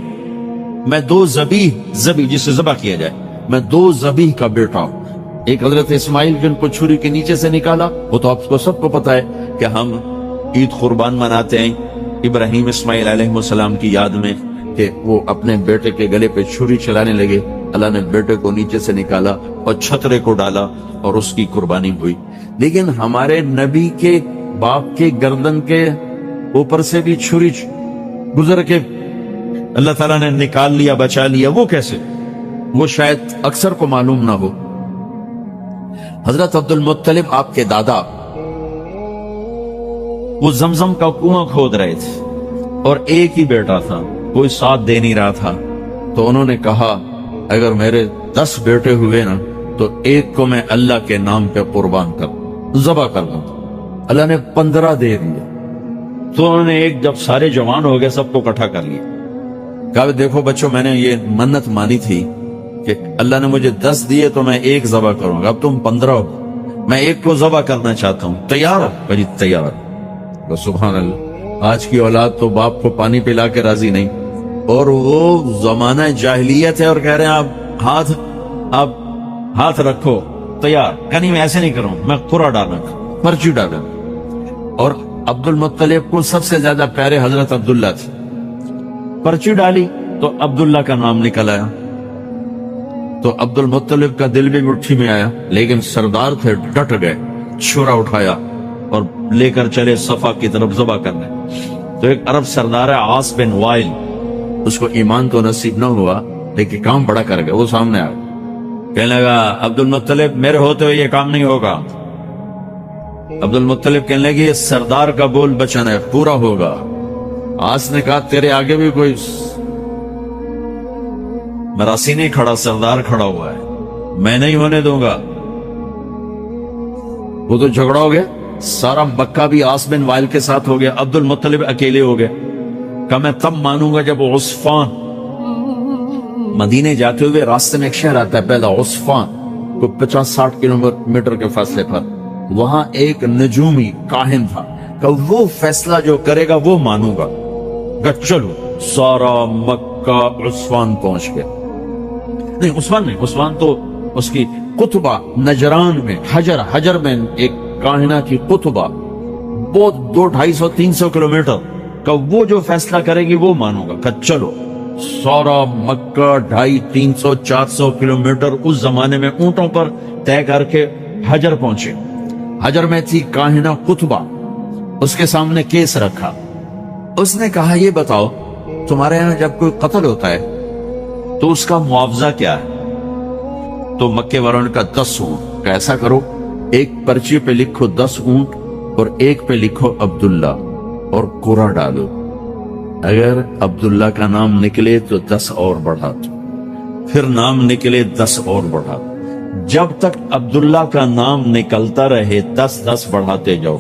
میں 2 ذبیح جسے ذبح کیا جائے، میں 2 ذبیح کا بیٹا ہوں۔ ایک حضرت اسماعیل جن کو چھری کے نیچے سے نکالا، وہ تو آپ کو سب کو پتا ہے کہ ہم عید قربان مناتے ہیں ابراہیم اسماعیل علیہ السلام کی یاد میں کہ وہ اپنے بیٹے کے گلے پہ چھری چلانے لگے، اللہ نے بیٹے کو نیچے سے نکالا اور چھترے کو ڈالا اور اس کی قربانی ہوئی۔ لیکن ہمارے نبی کے باپ کے گردن کے اوپر سے بھی چھری گزر کے اللہ تعالیٰ نے نکال لیا، بچا لیا، وہ کیسے؟ وہ شاید اکثر کو معلوم نہ ہو۔ حضرت عبد المطلب آپ کے دادا وہ زمزم کا کنواں کھود رہے تھے اور ایک ہی بیٹا تھا، کوئی ساتھ دے نہیں رہا تھا، تو انہوں نے کہا اگر میرے 10 بیٹے ہوئے نا تو ایک کو میں اللہ کے نام پہ قربان کر ذبح کر دوں۔ اللہ نے 15 دے دیے، تو انہوں نے ایک جب سارے جوان ہو گئے سب کو اکٹھا کر لیا، کہا دیکھو بچوں میں نے یہ منت مانی تھی کہ اللہ نے مجھے 10 دیے تو میں ایک ذبح کروں گا، اب تم 15 ہو، میں ایک کو ذبح کرنا چاہتا ہوں، تیار ہو؟ جی تیار۔ سبحان اللہ، آج کی اولاد تو باپ کو پانی پلا کے راضی نہیں، اور وہ زمانہ جاہلیت ہے اور کہہ رہے ہیں آپ ہاتھ رکھو، تیار، کہیں میں ایسے نہیں کروں، میں قرآ ڈالوں، پرچی ڈالوں۔ اور عبد المطلب کو سب سے زیادہ پیارے حضرت عبداللہ تھے، پرچی ڈالی تو عبداللہ کا نام نکل آیا، تو عبد المطلب کا دل بھی مٹھی میں آیا، لیکن سردار تھے، ڈٹ گئے، چھرا اٹھایا اور لے کر چلے صفا کی طرف ذبح کرنے۔ تو ایک عرب سردار ہے عاص بن وائل، اس کو ایمان تو نصیب نہ ہوا لیکن کام بڑا کر گیا، وہ سامنے آیا، کہنے لگا عبد المطلب میرے ہوتے ہوئے یہ کام نہیں ہوگا۔ عبد المطلب کہنے لگے یہ سردار کا بول بچن ہے، پورا ہوگا۔ عاص نے کہا تیرے آگے بھی کوئی مراسی نہیں کھڑا، سردار کھڑا ہوا ہے، میں نہیں ہونے دوں گا۔ وہ تو جھگڑا ہو گیا، سارا مکہ بھی عاص بن وائل کے ساتھ ہو گیا، عبد المطلب اکیلے ہو گئے۔ کہا میں تب مانوں گا جب عصفان، مدینے جاتے ہوئے راستے میں ایک شہر آتا ہے پہلا عصفان، کوئی 50-60 کلومیٹر کے فاصلے پر، وہاں ایک نجومی کاہن تھا کہ وہ فیصلہ جو کرے گا وہ مانوں گا۔ کہ چلو سارا مکہ عصفان پہنچ گیا، نہیں عثمان نہیں، عثمان تو اس کی قطبہ نجران میں حجر میں ایک کاہنہ کی قطبہ، وہ 200-250-300 کلومیٹر کا، وہ جو فیصلہ کرے گی وہ مانوں گا۔ کہ چلو سارا مکہ 250-300-400 کلومیٹر اس زمانے میں اونٹوں پر طے کر کے حجر پہنچے۔ حجر میں تھی کاہنہ قطبہ، اس کے سامنے کیس رکھا، اس نے کہا یہ بتاؤ تمہارے یہاں جب کوئی قتل ہوتا ہے تو اس کا معاوضہ کیا ہے؟ تو مکے والوں نے کہا 10 اونٹ۔ ایسا کرو ایک پرچی پہ لکھو 10 اونٹ اور ایک پہ لکھو عبداللہ اور قرآ ڈالو۔ اگر عبداللہ کا نام نکلے تو 10 اور بڑھا دو، پھر نام نکلے 10 اور بڑھا دو، جب تک عبداللہ کا نام نکلتا رہے 10 بڑھاتے جاؤ۔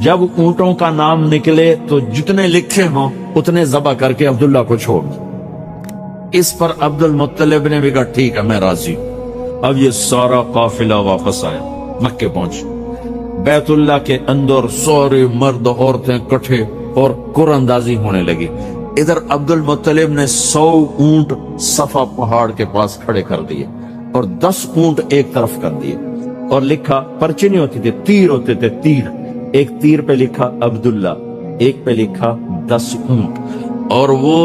جب اونٹوں کا نام نکلے تو جتنے لکھے ہوں اتنے ذبح کر کے عبداللہ کو چھوڑ دو۔ اس پر عبد المطلب نے بھی کہا ٹھیک ہے میں راضی ہوں۔ اب یہ سارا قافلہ واپس آیا، مکے پہنچ، بیت اللہ کے اندر سارے مرد عورتیں کٹھے اور قرآن اندازی ہونے لگی۔ ادھر عبد المطلب نے 100 اونٹ صفا پہاڑ کے پاس کھڑے کر دیے اور 10 اونٹ ایک طرف کر دیے اور لکھا، پرچے نہیں ہوتی تھے، تیر ہوتے تھے، تیر، ایک تیر پہ لکھا عبداللہ، ایک پہ لکھا 10 اونٹ، اور وہ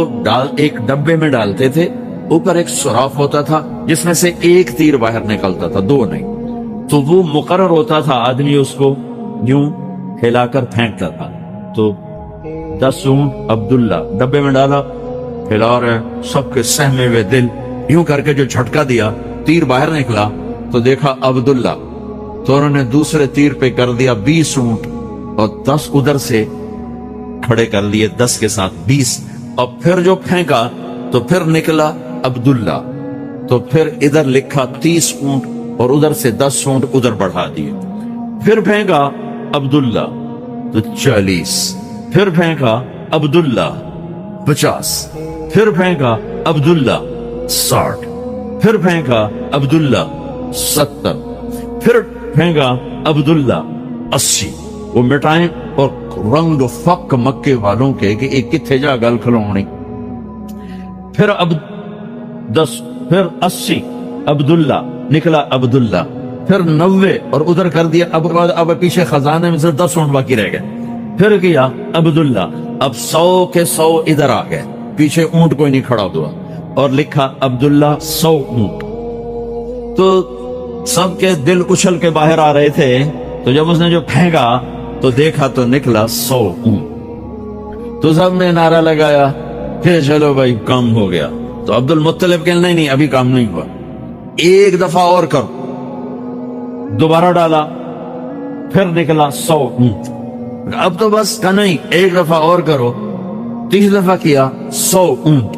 ایک ڈبے میں ڈالتے تھے، اوپر ایک سوراخ ہوتا تھا جس میں سے ایک تیر باہر نکلتا تھا، 2 نہیں، تو وہ مقرر ہوتا تھا، آدمی اس کو یوں ہلا کر پھینکتا تھا۔ تو 10 اونٹ عبداللہ ڈبے میں ڈالا، ہلا رہے، سب کے سہمے ہوئے دل، یوں کر کے جو جھٹکا دیا تیر باہر نکلا تو دیکھا عبداللہ، تو انہوں نے دوسرے تیر پہ کر دیا 20 اونٹ اور 10 ادھر سے کھڑے کر لیے 10 کے ساتھ 20، اور پھر جو پھینکا تو پھر نکلا عبداللہ، تو پھر ادھر لکھا 30 اونٹ اور ادھر سے 10 اونٹ ادھر بڑھا دیے، پھر پھینکا عبداللہ تو 40، پھر پھینکا عبداللہ 50، پھر پھینکا عبداللہ 60، پھر پھینکا عبداللہ 70، پھر پھینکا عبداللہ 80۔ وہ مٹائیں اور رنگ فک مکے والوں کے کہ ایک کتھے جا گل کھلونی، پھر 10، پھر 80 عبداللہ، نکلا عبداللہ، پھر 90 اور ادھر کر دیا، اب پیچھے خزانے میں سے 10 اونٹ باقی رہ گئے، پھر کیا عبداللہ، اب 100 کے 100 ادھر آ گئے، پیچھے اونٹ کوئی نہیں کھڑا ہوا، اور لکھا عبداللہ 100 اونٹ۔ تو سب کے دل اچھل کے باہر آ رہے تھے، تو جب اس نے جو پھینکا تو دیکھا تو نکلا 100 اونٹ، تو سب نے نعرہ لگایا کہ چلو بھائی کام ہو گیا۔ تو عبد المطلب کہ نہیں ابھی کام نہیں ہوا، ایک دفعہ اور کرو، دوبارہ ڈالا، پھر نکلا 100 اونٹ، اب تو بس کا نہیں، ایک دفعہ اور کرو، 30 دفعہ کیا 100 اونٹ۔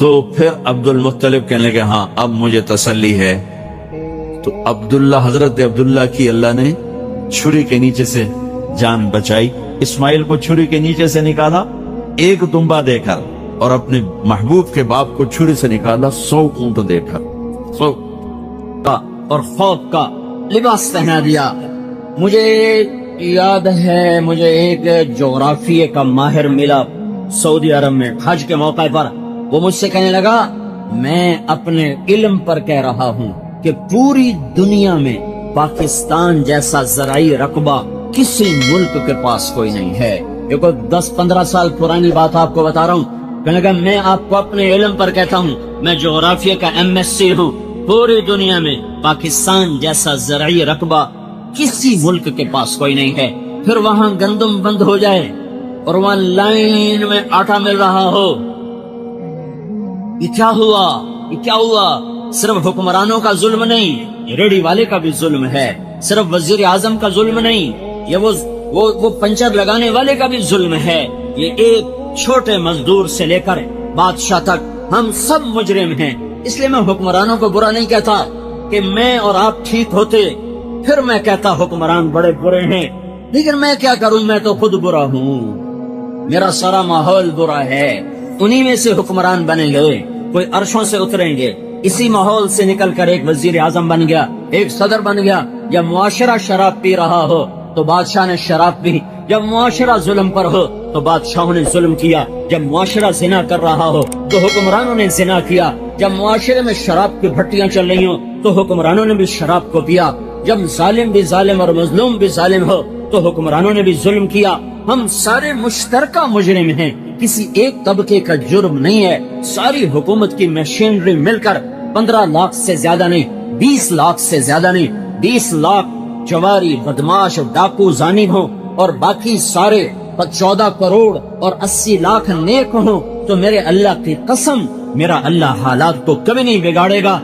تو پھر عبد المطلب کہنے لگے ہاں اب مجھے تسلی ہے۔ تو عبداللہ، حضرت عبداللہ کی اللہ نے چھری کے نیچے سے جان بچائی، اسماعیل کو چھری کے نیچے سے نکالا ایک دمبا دے کر، اور اپنے محبوب کے باپ کو چھری سے نکالا 100 اونٹ دے کر، 100 کا اور خوف کا لباس پہنا دیا۔ مجھے یاد ہے مجھے ایک جغرافیے کا ماہر ملا سعودی عرب میں حج کے موقع پر، وہ مجھ سے کہنے لگا میں اپنے علم پر کہہ رہا ہوں کہ پوری دنیا میں پاکستان جیسا زرعی رقبہ کسی ملک کے پاس کوئی نہیں ہے۔ یہ کوئی 10-15 سال پرانی بات آپ کو بتا رہا ہوں، کہنے لگا میں آپ کو اپنے علم پر کہتا ہوں، میں جغرافیہ کا MSc ہوں، پوری دنیا میں پاکستان جیسا زرعی رقبہ کسی ملک کے پاس کوئی نہیں ہے۔ پھر وہاں گندم بند ہو جائے اور وہاں لائن میں آٹا مل رہا ہو، یہ کیا ہوا، یہ کیا ہوا؟ صرف حکمرانوں کا ظلم نہیں، ریڑھی والے کا بھی ظلم ہے، صرف وزیر اعظم کا ظلم نہیں، یہ وہ پنچر لگانے والے کا بھی ظلم ہے، یہ ایک چھوٹے مزدور سے لے کر بادشاہ تک ہم سب مجرم ہیں۔ اس لیے میں حکمرانوں کو برا نہیں کہتا کہ میں اور آپ ٹھیک ہوتے پھر میں کہتا حکمران بڑے برے ہیں، لیکن میں کیا کروں، میں تو خود برا ہوں، میرا سارا ماحول برا ہے۔ انہی میں سے حکمران بنیں گے، کوئی عرشوں سے اتریں گے، اسی ماحول سے نکل کر ایک وزیر اعظم بن گیا، ایک صدر بن گیا۔ جب معاشرہ شراب پی رہا ہو تو بادشاہ نے شراب پی، جب معاشرہ ظلم پر ہو تو بادشاہوں نے ظلم کیا، جب معاشرہ زنا کر رہا ہو تو حکمرانوں نے زنا کیا، جب معاشرے میں شراب کی بھٹیاں چل رہی ہوں تو حکمرانوں نے بھی شراب کو پیا، جب ظالم بھی ظالم اور مظلوم بھی ظالم ہو تو حکمرانوں نے بھی ظلم کیا۔ ہم سارے مشترکہ مجرم ہیں، کسی ایک طبقے کا جرم نہیں ہے۔ ساری حکومت کی مشینری مل کر 15 لاکھ سے زیادہ نہیں، 20 لاکھ سے زیادہ نہیں، 20 لاکھ چواری بدماش ڈاکو زانی ہوں اور باقی سارے 14 کروڑ اور 80 لاکھ نیک ہوں تو میرے اللہ کی قسم میرا اللہ حالات کو کبھی نہیں بگاڑے گا۔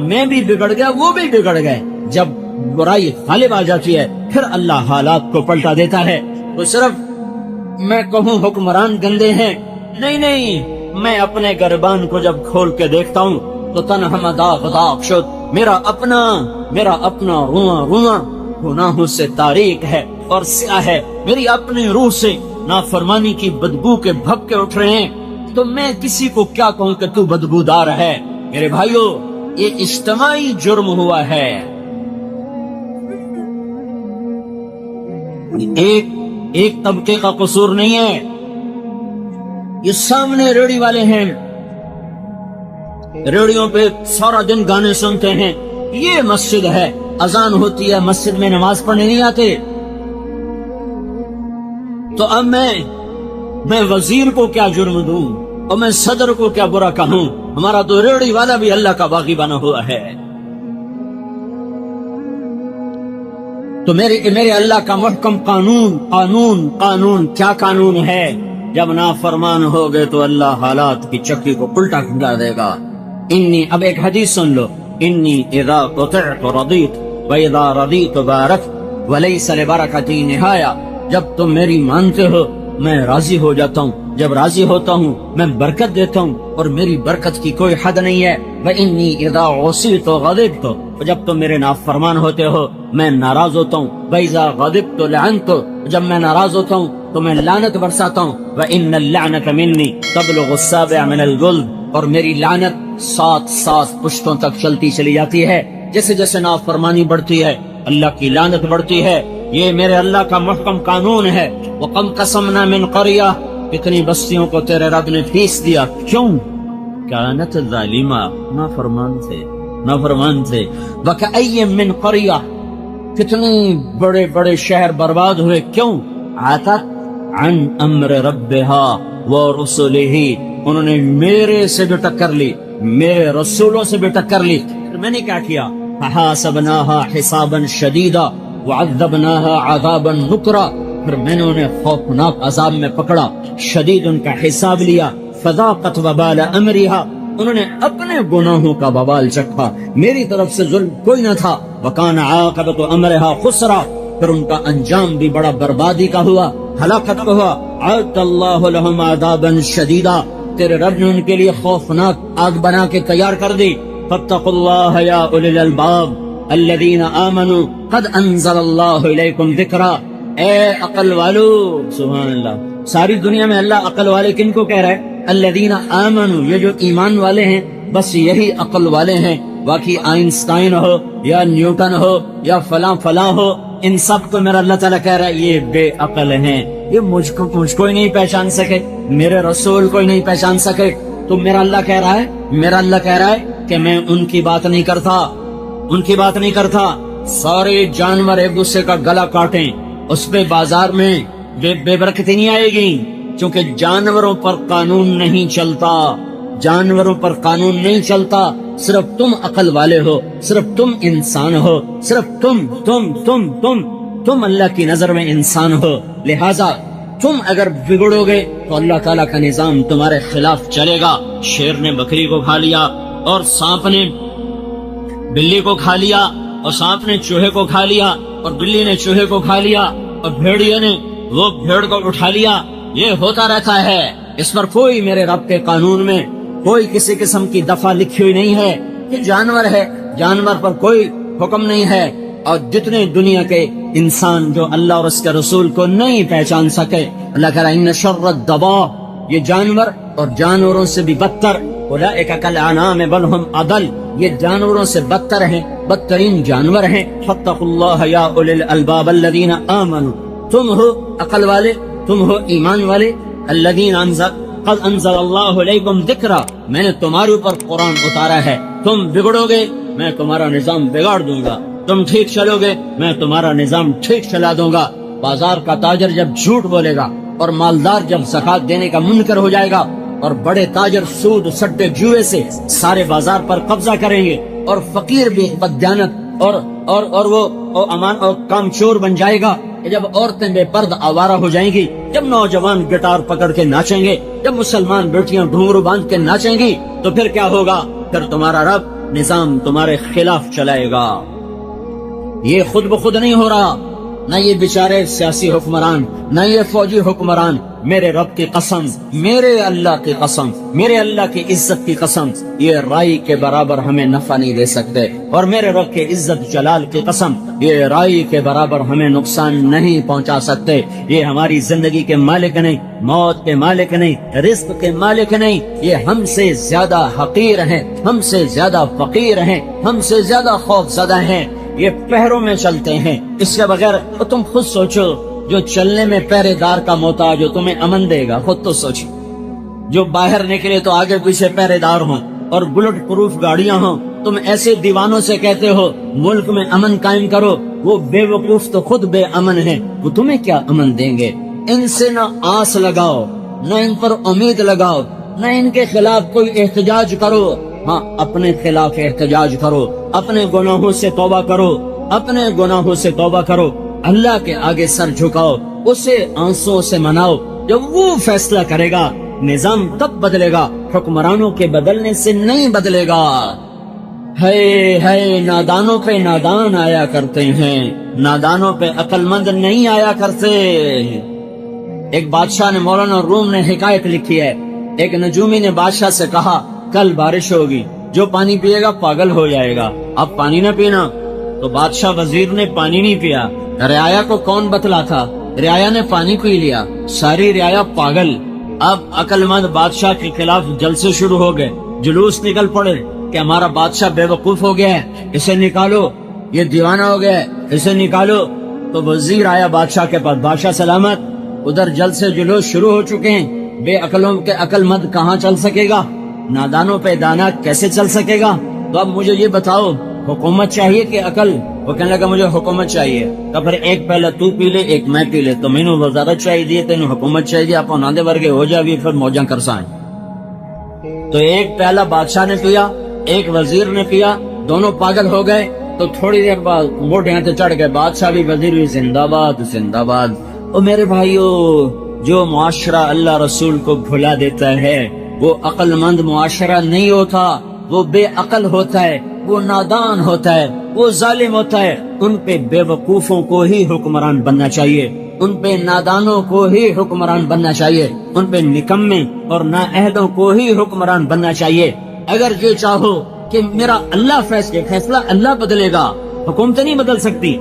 میں بھی بگڑ گیا، وہ بھی بگڑ گئے، جب برائی غالب آ جاتی ہے پھر اللہ حالات کو پلٹا دیتا ہے۔ تو صرف میں کہوں حکمران گندے ہیں، نہیں نہیں، میں اپنے گربان کو جب کھول کے دیکھتا ہوں تو تنہا داغ داغ شد، میرا اپنا رواں گناہوں سے تاریک ہے اور سیاہ ہے، میری اپنی روح سے نافرمانی کی بدبو کے بھپکے اٹھ رہے ہیں، تو میں کسی کو کیا کہوں کہ تو بدبودار ہے؟ میرے بھائیو، یہ اجتماعی جرم ہوا ہے، ایک طبقے کا قصور نہیں ہے۔ یہ سامنے ریڑی والے ہیں، ریڑیوں پہ سارا دن گانے سنتے ہیں، یہ مسجد ہے، اذان ہوتی ہے، مسجد میں نماز پڑھنے نہیں آتے، تو اب میں وزیر کو کیا جرم دوں اور میں صدر کو کیا برا کہوں؟ ہمارا تو ریڑی والا بھی اللہ کا باغی بنا ہوا ہے۔ تو میرے اللہ کا محکم قانون کیا قانون ہے؟ جب نافرمان ہو گئے تو اللہ حالات کی چکی کو الٹا کر دے گا۔ اب ایک حدیث سن لو، انی اذا قطعت رضیت واذا رضیت بارکت ولیس لبرکتی نہایا، جب تم میری مانتے ہو میں راضی ہو جاتا ہوں، جب راضی ہوتا ہوں میں برکت دیتا ہوں اور میری برکت کی کوئی حد نہیں ہے۔ وَإِنِّي إِذَا عُصِيتُ غَضِبْتُ، جب تم میرے نافرمان ہوتے ہو میں ناراض ہوتا ہوں۔ وَإِذَا غَضِبْتُ لَعَنْتُ، جب میں ناراض ہوتا ہوں تو میں لعنت برساتا ہوں۔ وَإِنَّ اللَّعْنَةَ مِنِّي تَبْلُغُ السَّابِعَ مِنَ الْجُلْدِ، اور میری لعنت 7 پشتوں تک چلتی چلی جاتی ہے۔ جیسے جیسے نافرمانی بڑھتی ہے اللہ کی لعنت بڑھتی ہے۔ یہ میرے اللہ کا محکم قانون ہے۔ وَقَمْ قَسَمْنَا مِنْ قَرْيَةٍ، کتنی بستیوں کو تیرے رب نے پیس دیا، کیوں؟ کانت ظالمہ، نافرمان تھے۔ وَكَأَيٍّ مِّن قَرْيَةٍ، کتنے بڑے بڑے شہر برباد ہوئے، کیوں؟ عَتَتْ عَنْ أَمْرِ رَبِّهَا وَرُسُلِهِ، انہوں نے میرے سے بھی ٹکر لی، میرے رسولوں سے بھی ٹکر لی۔ میں نے کیا کیا؟ فَحَاسَبْنَاهَا حِسَابًا شَدِيدًا وَعَذَّبْنَاهَا عَذَابًا نُكْرًا، پھر میں نے انہیں خوفناک عذاب میں پکڑا، شدید ان کا حساب لیا۔ فَذَاقَتْ وَبَالَ أَمْرِهَا، انہوں نے اپنے گناہوں کا بوال چکھا، میری طرف سے ظلم کوئی نہ تھا۔ وَكَانَ عَاقِبَةُ أَمْرِهَا خُسْرًا، پھر ان کا انجام بھی بڑا بربادی کا ہوا، ہلاکت کا ہوا۔ أَعَدَّ اللَّهُ لَهُمْ عَذَابًا شَدِيدًا، تیرے رب نے ان کے لیے خوفناک آگ بنا کے تیار کر دی۔ فَاتَّقُوا اللَّهَ يَا أُولِي الْأَلْبَابِ الَّذِينَ آمَنُوا قَدْ أَنزَلَ اللَّهُ إِلَيْكُمْ ذِكْرًا، اے عقل والو، سبحان اللہ، ساری دنیا میں اللہ عقل والے کن کو کہہ رہا ہے؟ الذین آمنوا، یہ جو ایمان والے ہیں بس یہی عقل والے ہیں۔ باقی آئنسٹائن ہو یا نیوٹن ہو یا فلاں ہو، ان سب کو میرا اللہ تعالیٰ کہہ رہا ہے یہ بے عقل ہیں، یہ مجھ کو ہی نہیں پہچان سکے، میرے رسول کو ہی نہیں پہچان سکے۔ تو میرا اللہ کہہ رہا ہے کہ میں ان کی بات نہیں کرتا، سارے جانور ایک دوسرے کا گلا کاٹیں، اس پہ بازار میں بے برکتی نہیں آئے گی، کیونکہ جانوروں پر قانون نہیں چلتا، صرف تم عقل والے ہو، صرف تم انسان ہو، صرف تم اللہ کی نظر میں انسان ہو، لہذا تم اگر بگڑو گے تو اللہ تعالیٰ کا نظام تمہارے خلاف چلے گا۔ شیر نے بکری کو کھا لیا اور سانپ نے بلی کو کھا لیا اور سانپ نے چوہے کو کھا لیا اور بلی نے چوہے کو کھا لیا اور بھیڑیے نے وہ بھیڑ کو اٹھا لیا، یہ ہوتا رہتا ہے۔ اس پر کوئی میرے رب کے قانون میں کوئی کسی قسم کی دفعہ لکھی ہوئی نہیں ہے۔ یہ جانور ہے، جانور پر کوئی حکم نہیں ہے۔ اور جتنے دنیا کے انسان جو اللہ اور اس کے رسول کو نہیں پہچان سکے، اللہ کہہ رہا ہے ان شر الدواب، یہ جانور اور جانوروں سے بھی بدتر، اولئک کالانعام بل ہم اضل، یہ جانوروں سے بدتر ہیں، بدترین جانور ہیں۔ فاتقوا اللہ یا اولی الالباب الذین آمنوا، تم ہو عقل والے، تم ہو ایمان والے، الذین قد انزل اللہ علیکم ذکرا، میں نے تمہارے اوپر قرآن اتارا ہے، تم بگڑو گے میں تمہارا نظام بگاڑ دوں گا، تم ٹھیک چلو گے میں تمہارا نظام ٹھیک چلا دوں گا۔ بازار کا تاجر جب جھوٹ بولے گا اور مالدار جب زکات دینے کا منکر ہو جائے گا اور بڑے تاجر سود سٹے جوئے سے سارے بازار پر قبضہ کریں گے اور فقیر بھی بددیانت اور وہ امان اور کام چور بن جائے گا، جب عورتیں بے پرد آوارہ ہو جائیں گی، جب نوجوان گٹار پکڑ کے ناچیں گے، جب مسلمان بیٹیاں گھنگرو باندھ کے ناچیں گی، تو پھر کیا ہوگا؟ پھر تمہارا رب نظام تمہارے خلاف چلائے گا۔ یہ خود بخود نہیں ہو رہا، نہ یہ بیچارے سیاسی حکمران، نہ یہ فوجی حکمران، میرے رب کی قسم، میرے اللہ کی قسم، میرے اللہ کی عزت کی قسم، یہ رائی کے برابر ہمیں نفع نہیں دے سکتے، اور میرے رب کے عزت جلال کی قسم، یہ رائی کے برابر ہمیں نقصان نہیں پہنچا سکتے۔ یہ ہماری زندگی کے مالک نہیں، موت کے مالک نہیں، رزق کے مالک نہیں، یہ ہم سے زیادہ حقیر ہیں، ہم سے زیادہ فقیر ہیں، ہم سے زیادہ خوف زدہ ہیں۔ یہ پہروں میں چلتے ہیں، اس کے بغیر تم خود سوچو، جو چلنے میں پہرے دار کا محتاج جو تمہیں امن دے گا، خود تو سوچو۔ جو باہر نکلے تو آگے پیچھے پہرے دار ہوں اور بلٹ پروف گاڑیاں ہوں، تم ایسے دیوانوں سے کہتے ہو ملک میں امن قائم کرو، وہ بے وقوف تو خود بے امن ہیں، وہ تمہیں کیا امن دیں گے؟ ان سے نہ آس لگاؤ، نہ ان پر امید لگاؤ، نہ ان کے خلاف کوئی احتجاج کرو۔ ہاں، اپنے خلاف احتجاج کرو، اپنے گناہوں سے توبہ کرو، اپنے گناہوں سے توبہ کرو، اللہ کے آگے سر جھکاؤ، اسے آنسوں سے مناؤ۔ جب وہ فیصلہ کرے گا نظام تب بدلے گا، حکمرانوں کے بدلنے سے نہیں بدلے گا۔ ہے نادانوں پہ نادان آیا کرتے ہیں، نادانوں پہ عقل مند نہیں آیا کرتے۔ ایک بادشاہ نے، مولانا روم نے حکایت لکھی ہے، ایک نجومی نے بادشاہ سے کہا کل بارش ہوگی، جو پانی پیے گا پاگل ہو جائے گا، اب پانی نہ پینا۔ تو بادشاہ وزیر نے پانی نہیں پیا۔ رعایا کو کون بتلا تھا؟ رعایا نے پانی پی لیا، ساری رعایا پاگل۔ اب عقل مند بادشاہ کے خلاف جلسے شروع ہو گئے، جلوس نکل پڑے کہ ہمارا بادشاہ بے وقوف ہو گیا ہے، اسے نکالو، یہ دیوانہ ہو گیا ہے، اسے نکالو۔ تو وزیر آیا بادشاہ کے پاس، بادشاہ سلامت، ادھر جلسے جلوس شروع ہو چکے ہیں، بے عقلوں کے عقل مند کہاں چل سکے گا، نادانوں پہ دانا کیسے چل سکے گا؟ تو اب مجھے یہ بتاؤ، حکومت چاہیے کہ عقل؟ وہ کہنے لگا مجھے حکومت چاہیے۔ تو پھر ایک پہلا تو پی لے، ایک میں پی لے، تو میں نے وزارت چاہیے، تینوں حکومت چاہیے، آپ نادے ورگے ہو جائے، پھر موجاں کرسائیں۔ تو ایک پہلا بادشاہ نے پیا، ایک وزیر نے پیا، دونوں پاگل ہو گئے۔ تو تھوڑی دیر بعد موٹیاں تے چڑھ گئے، بادشاہ بھی وزیر بھی زندہ باد زندہ باد۔ او میرے بھائیو، جو معاشرہ اللہ رسول کو بھلا دیتا ہے وہ عقل مند معاشرہ نہیں ہوتا، وہ بے عقل ہوتا ہے، وہ نادان ہوتا ہے، وہ ظالم ہوتا ہے۔ ان پہ بے وقوفوں کو ہی حکمران بننا چاہیے، ان پہ نادانوں کو ہی حکمران بننا چاہیے، ان پہ نکمے اور نااہلوں کو ہی حکمران بننا چاہیے۔ اگر یہ چاہو کہ میرا اللہ فیصلہ اللہ بدلے گا، حکومت نہیں بدل سکتی۔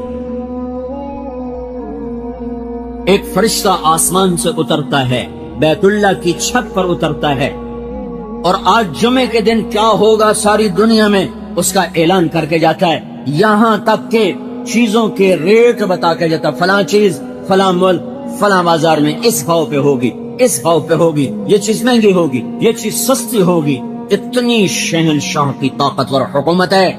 ایک فرشتہ آسمان سے اترتا ہے، بیت اللہ کی چھت پر اترتا ہے، اور آج جمعے کے دن کیا ہوگا ساری دنیا میں اس کا اعلان کر کے جاتا ہے، یہاں تک کہ چیزوں کے ریٹ بتا کے جاتا، فلاں چیز فلاں ملک فلاں بازار میں اس بھاؤ پہ ہوگی، اس بھاؤ پہ ہوگی، یہ چیز مہنگی ہوگی، یہ چیز سستی ہوگی۔ اتنی شہنشاہ کی طاقتور حکومت ہے۔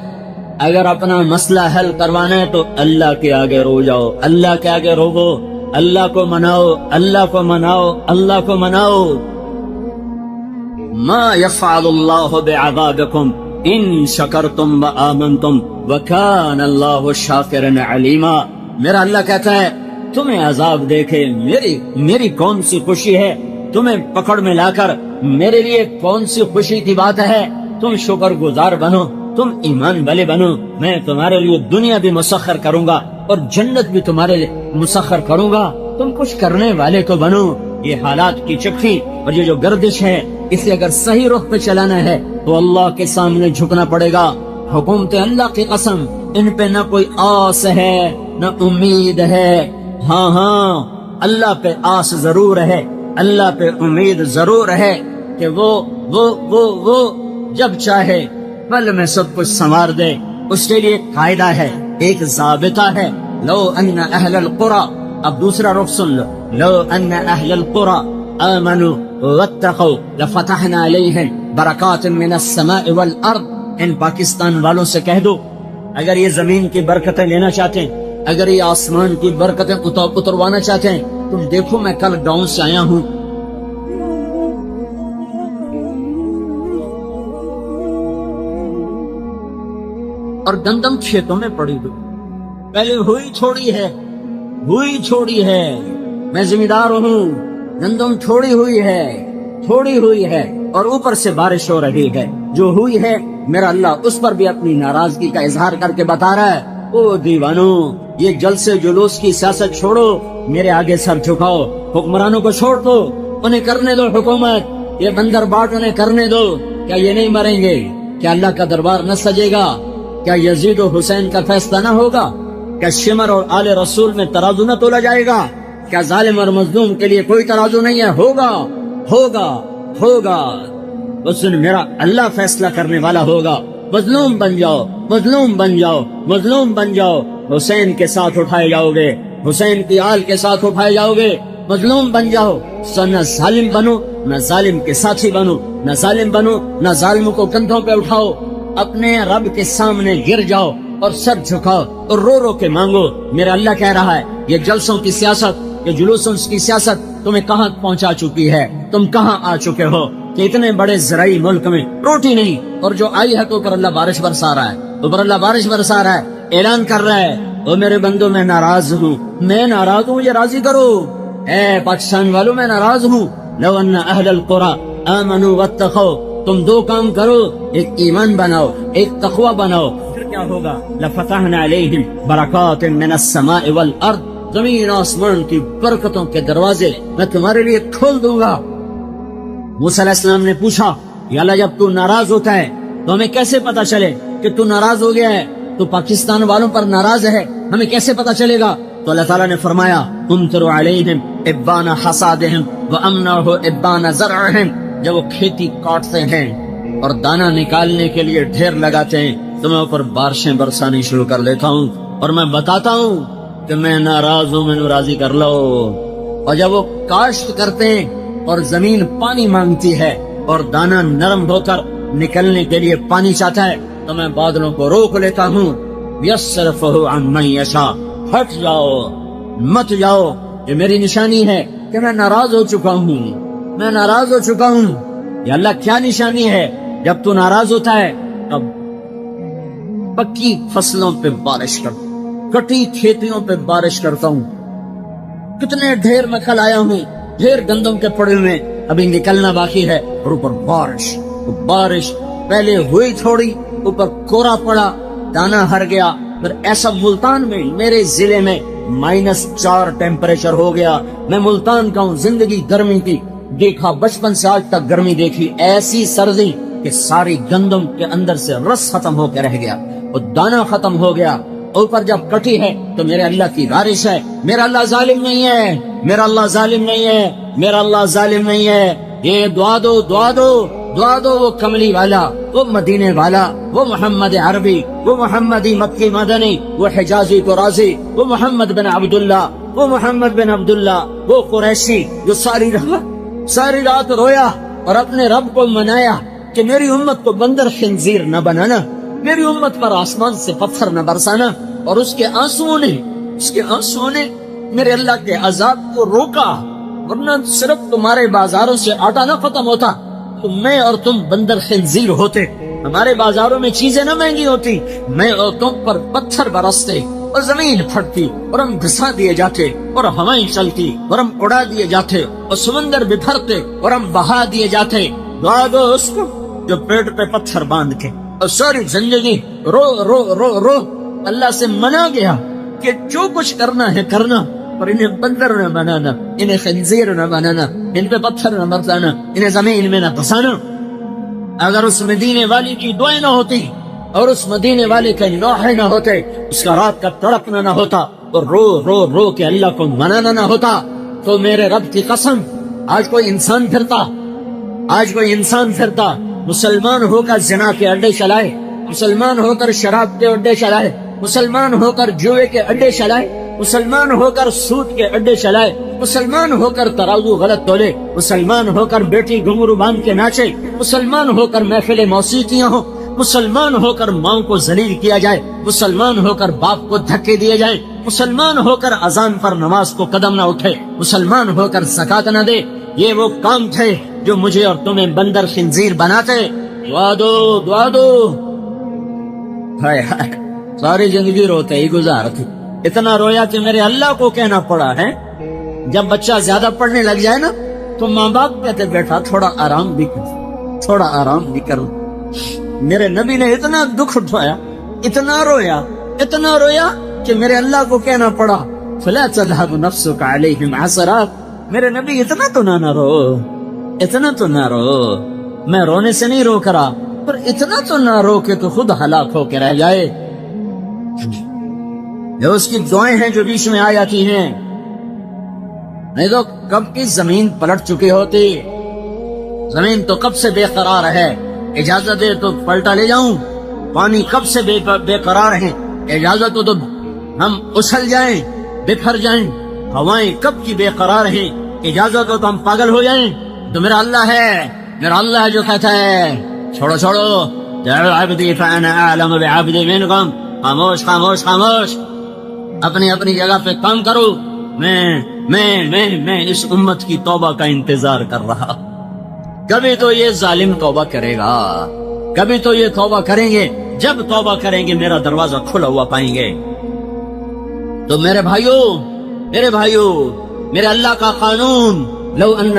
اگر اپنا مسئلہ حل کروانا ہے تو اللہ کے آگے رو جاؤ، اللہ کے آگے روو، اللہ کو مناؤ، اللہ کو مناؤ، اللہ کو مناؤ۔ ما يفعل اللہ بعذابکم ان شکرتم وآمنتم وکان اللہ شاکرا علیما۔ میرا اللہ کہتا ہے تمہیں عذاب دیکھے میری کون سی خوشی ہے، تمہیں پکڑ میں لا کر میرے لیے کون سی خوشی کی بات ہے، تم شکر گزار بنو، تم ایمان والے بنو، میں تمہارے لیے دنیا بھی مسخر کروں گا اور جنت بھی تمہارے لیے مسخر کروں گا، تم کچھ کرنے والے تو بنو۔ یہ حالات کی چکی اور یہ جو گردش ہے، اسے اگر صحیح رخ پہ چلانا ہے تو اللہ کے سامنے جھکنا پڑے گا۔ حکومت اللہ کی قسم، ان پہ نہ کوئی آس ہے نہ امید ہے۔ ہاں اللہ پہ آس ضرور ہے، اللہ پہ امید ضرور ہے کہ وہ جب چاہے پل میں سب کچھ سنوار دے۔ اس کے لیے قاعدہ ہے، ایک ضابطہ ہے، لو ان اہل القرى، اب دوسرا رخ سن لو، لو ان اہل القرى آمنوا واتقوا لفتحنا علیہم برکات من السماء والارض۔ ان پاکستان والوں سے کہہ دو، اگر یہ زمین کی برکتیں لینا چاہتے ہیں، اگر یہ آسمان کی برکتیں اتروانا چاہتے ہیں، تم دیکھو میں کل گاؤں سے آیا ہوں، اور گندم کھیتوں میں پڑی ہوئی، پہلے ہوئی چھوڑی ہے، میں ذمہ دار ہوں، گندم تھوڑی ہوئی ہے اور اوپر سے بارش ہو رہی ہے، جو ہوئی ہے میرا اللہ اس پر بھی اپنی ناراضگی کا اظہار کر کے بتا رہا ہے، او دیوانو یہ جلسے جلوس کی سیاست چھوڑو، میرے آگے سر جھکاؤ، حکمرانوں کو چھوڑ دو، انہیں کرنے دو حکومت، یہ بندر باٹ انہیں کرنے دو۔ کیا یہ نہیں مریں گے؟ کیا اللہ کا دربار نہ سجے گا؟ کیا یزید و حسین کا فیصلہ نہ ہوگا؟ کیا شمر اور آل رسول میں ترازو نہ تولا جائے گا؟ کیا ظالم اور مظلوم کے لیے کوئی ترازو نہیں ہے؟ ہوگا ہوگا ہوگا۔ اس دن میرا اللہ فیصلہ کرنے والا ہوگا۔ مظلوم بن جاؤ، مظلوم بن جاؤ، مظلوم بن جاؤ، حسین کے ساتھ اٹھائے جاؤ گے، حسین کی آل کے ساتھ اٹھائے جاؤ گے۔ مظلوم بن جاؤ، نہ ظالم بنو، نہ ظالم کے ساتھی بنو، نہ ظالم بنو، نہ ظالموں کو کندھوں پہ اٹھاؤ۔ اپنے رب کے سامنے گر جاؤ اور سر جھکاؤ اور رو رو کے مانگو۔ میرا اللہ کہہ رہا ہے یہ جلسوں کی سیاست، یہ جلوسوں کی سیاست تمہیں کہاں پہنچا چکی ہے؟ تم کہاں آ چکے ہو کہ اتنے بڑے زرعی ملک میں روٹی نہیں، اور جو آئی ہے تو اوپر اللہ بارش برسا رہا ہے، اوپر اللہ بارش برسا رہا ہے، اعلان کر رہا ہے او میرے بندو میں ناراض ہوں، میں ناراض ہوں، یہ راضی کرو۔ اے پاکستان والوں میں ناراض ہوں۔ لو ان اہل القرى آمنوا واتقوا، تم دو کام کرو، ایک ایمان بناؤ، ایک تقوی بناؤ، پھر کیا ہوگا؟ لفتحنا علیہم برکات من السماء والارض، زمین آسمان کی برکتوں کے دروازے میں تمہارے لیے کھول دوں گا۔ موسیٰ علیہ السلام نے پوچھا یا اللہ جب تو ناراض ہوتا ہے تو ہمیں کیسے پتا چلے کہ تو ناراض ہو گیا ہے، تو پاکستان والوں پر ناراض ہے، ہمیں کیسے پتا چلے گا؟ تو اللہ تعالیٰ نے فرمایا امطر علیہم ابان حصادہم وامنعہ ابان زرعہم، جب وہ کھیتی کاٹتے ہیں اور دانہ نکالنے کے لیے ڈھیر لگاتے ہیں تو میں اوپر بارشیں برسانی شروع کر دیتا ہوں اور میں بتاتا ہوں کہ میں ناراض ہوں، میں نے راضی کر لو۔ اور جب وہ کاشت کرتے ہیں اور زمین پانی مانگتی ہے اور دانہ نرم ہو کر نکلنے کے لیے پانی چاہتا ہے تو میں بادلوں کو روک لیتا ہوں۔ یصرفہ عن من یشاء، ہٹ جاؤ، مت جاؤ، یہ میری نشانی ہے کہ میں ناراض ہو چکا ہوں، میں ناراض ہو چکا ہوں۔ یا اللہ کیا نشانی ہے؟ جب تو ناراض ہوتا ہے تب پکی فصلوں پہ بارش کرتا ہوں، کٹی کھیتیوں پہ بارش کرتا ہوں، کتنے ڈھیر میں کل آیا ہوں، ڈھیر گندم کے پڑے ہوئے ابھی نکلنا باقی ہے، اور اوپر بارش، بارش پہلے ہوئی تھوڑی، اوپر کورا پڑا، دانا ہر گیا، پھر ایسا ملتان میں میرے ضلع میں -4 ٹیمپریچر ہو گیا۔ میں ملتان کا ہوں، زندگی گرمی کی دیکھا، بچپن سے آج تک گرمی دیکھی، ایسی سردی کہ ساری گندم کے اندر سے رس ختم ہو کے رہ گیا اور دانا ختم ہو گیا۔ اوپر جب کٹی ہے تو میرے اللہ کی بارش ہے، میرا اللہ ظالم نہیں ہے، میرا اللہ ظالم نہیں ہے، میرا اللہ ظالم نہیں ہے۔ یہ دعا دو، دعا دو، دعا دو، وہ کملی والا، وہ مدینے والا، وہ محمد عربی، وہ محمدی مکی مدنی، وہ حجازی قرازی، وہ محمد بن عبداللہ، وہ محمد بن عبداللہ، وہ قریشی جو ساری رات رویا اور اپنے رب کو منایا کہ میری امت کو بندر خنزیر نہ بنانا، میری امت پر آسمان سے پتھر نہ برسانا، اور اس کے آنسوؤں نے میرے اللہ کے عذاب کو روکا، ورنہ صرف تمہارے بازاروں سے آٹا نہ ختم ہوتا تو میں اور تم بندر خنزیر ہوتے، ہمارے بازاروں میں چیزیں نہ مہنگی ہوتی، میں اور تم پر پتھر برستے اور زمین پھٹتی اور ہم گھسا دیے جاتے اور ہوائیں چلتی اور ہم اڑا دیے جاتے اور سمندر بکھرتے اور ہم بہا دیے جاتے۔ دعا دو اس کو جو پیٹ پہ پتھر باندھ کے اور ساری زندگی رو رو رو رو اللہ سے منا گیا کہ جو کچھ کرنا ہے کرنا، اور انہیں بندر نہ بنانا، انہیں خنزیر نہ بنانا، ان پہ پتھر نہ برسانا، انہیں زمین میں نہ دھسانا۔ اگر اس مدینے والی کی دعائیں نہ ہوتی اور اس مدینے والے کے نوحے نہ ہوتے، اس کا رات کا تڑپنا نہ ہوتا اور رو رو رو کے اللہ کو منانا نہ ہوتا، تو میرے رب کی قسم آج کوئی انسان پھرتا مسلمان ہو کر زنا کے اڈے چلائے، مسلمان ہو کر شراب کے اڈے چلائے، مسلمان ہو کر جوئے کے اڈے چلائے، مسلمان ہو کر سود کے اڈے چلائے، مسلمان ہو کر ترازو غلط تولے، مسلمان ہو کر بیٹی گھنگرو باندھ کے ناچے، مسلمان ہو کر محفل موسیقیاں ہوں، مسلمان ہو کر ماں کو ذلیل کیا جائے، مسلمان ہو کر باپ کو دھکے دیے جائیں، مسلمان ہو کر اذان پر نماز کو قدم نہ اٹھے، مسلمان ہو کر زکات نہ دے، یہ وہ کام تھے جو مجھے اور تمہیں بندر خنزیر بناتے۔ دعا دو، دعا دو۔ ہائے ہائے، ساری زندگی روتے ہی گزارتی، اتنا رویا کہ میرے اللہ کو کہنا پڑا ہے۔ جب بچہ زیادہ پڑھنے لگ جائے نا تو ماں باپ کہتے بیٹا تھوڑا آرام بھی کر، تھوڑا آرام بھی کر۔ میرے نبی نے اتنا دکھ اٹھایا، اتنا رویا کہ میرے اللہ کو کہنا پڑا فلا تذهب نفسك عليهم حسرات، میرے نبی اتنا تو نہ رو، اتنا تو نہ رو، میں رونے سے نہیں روک رہا، پر اتنا تو نہ رو کہ تو خود ہلاک ہو کے رہ جائے۔ یہ اس کی دعائیں ہیں جو بیچ میں آ جاتی ہیں، نہیں تو کب کی زمین پلٹ چکی ہوتی، زمین تو کب سے بے قرار ہے، اجازت دے تو پلٹا لے جاؤں، پانی کب سے بے قرار ہے، اجازت ہو تو ہم اچھل جائیں، بکھر جائیں، ہوائیں کب کی بے قرار ہیں، اجازت ہو تو ہم پاگل ہو جائیں، تو میرا اللہ ہے، میرا اللہ ہے جو کہتا ہے چھوڑو چھوڑو، عبدی فانا اعلم بعبدی منکم، خاموش خاموش خاموش، اپنی اپنی جگہ پہ کام کرو، میں اس امت کی توبہ کا انتظار کر رہا۔ کبھی تو یہ ظالم توبہ کرے گا، کبھی تو یہ توبہ کریں گے، جب توبہ کریں گے میرا دروازہ کھلا ہوا پائیں گے۔ تو میرے بھائیوں، میرے اللہ کا قانون، لو ان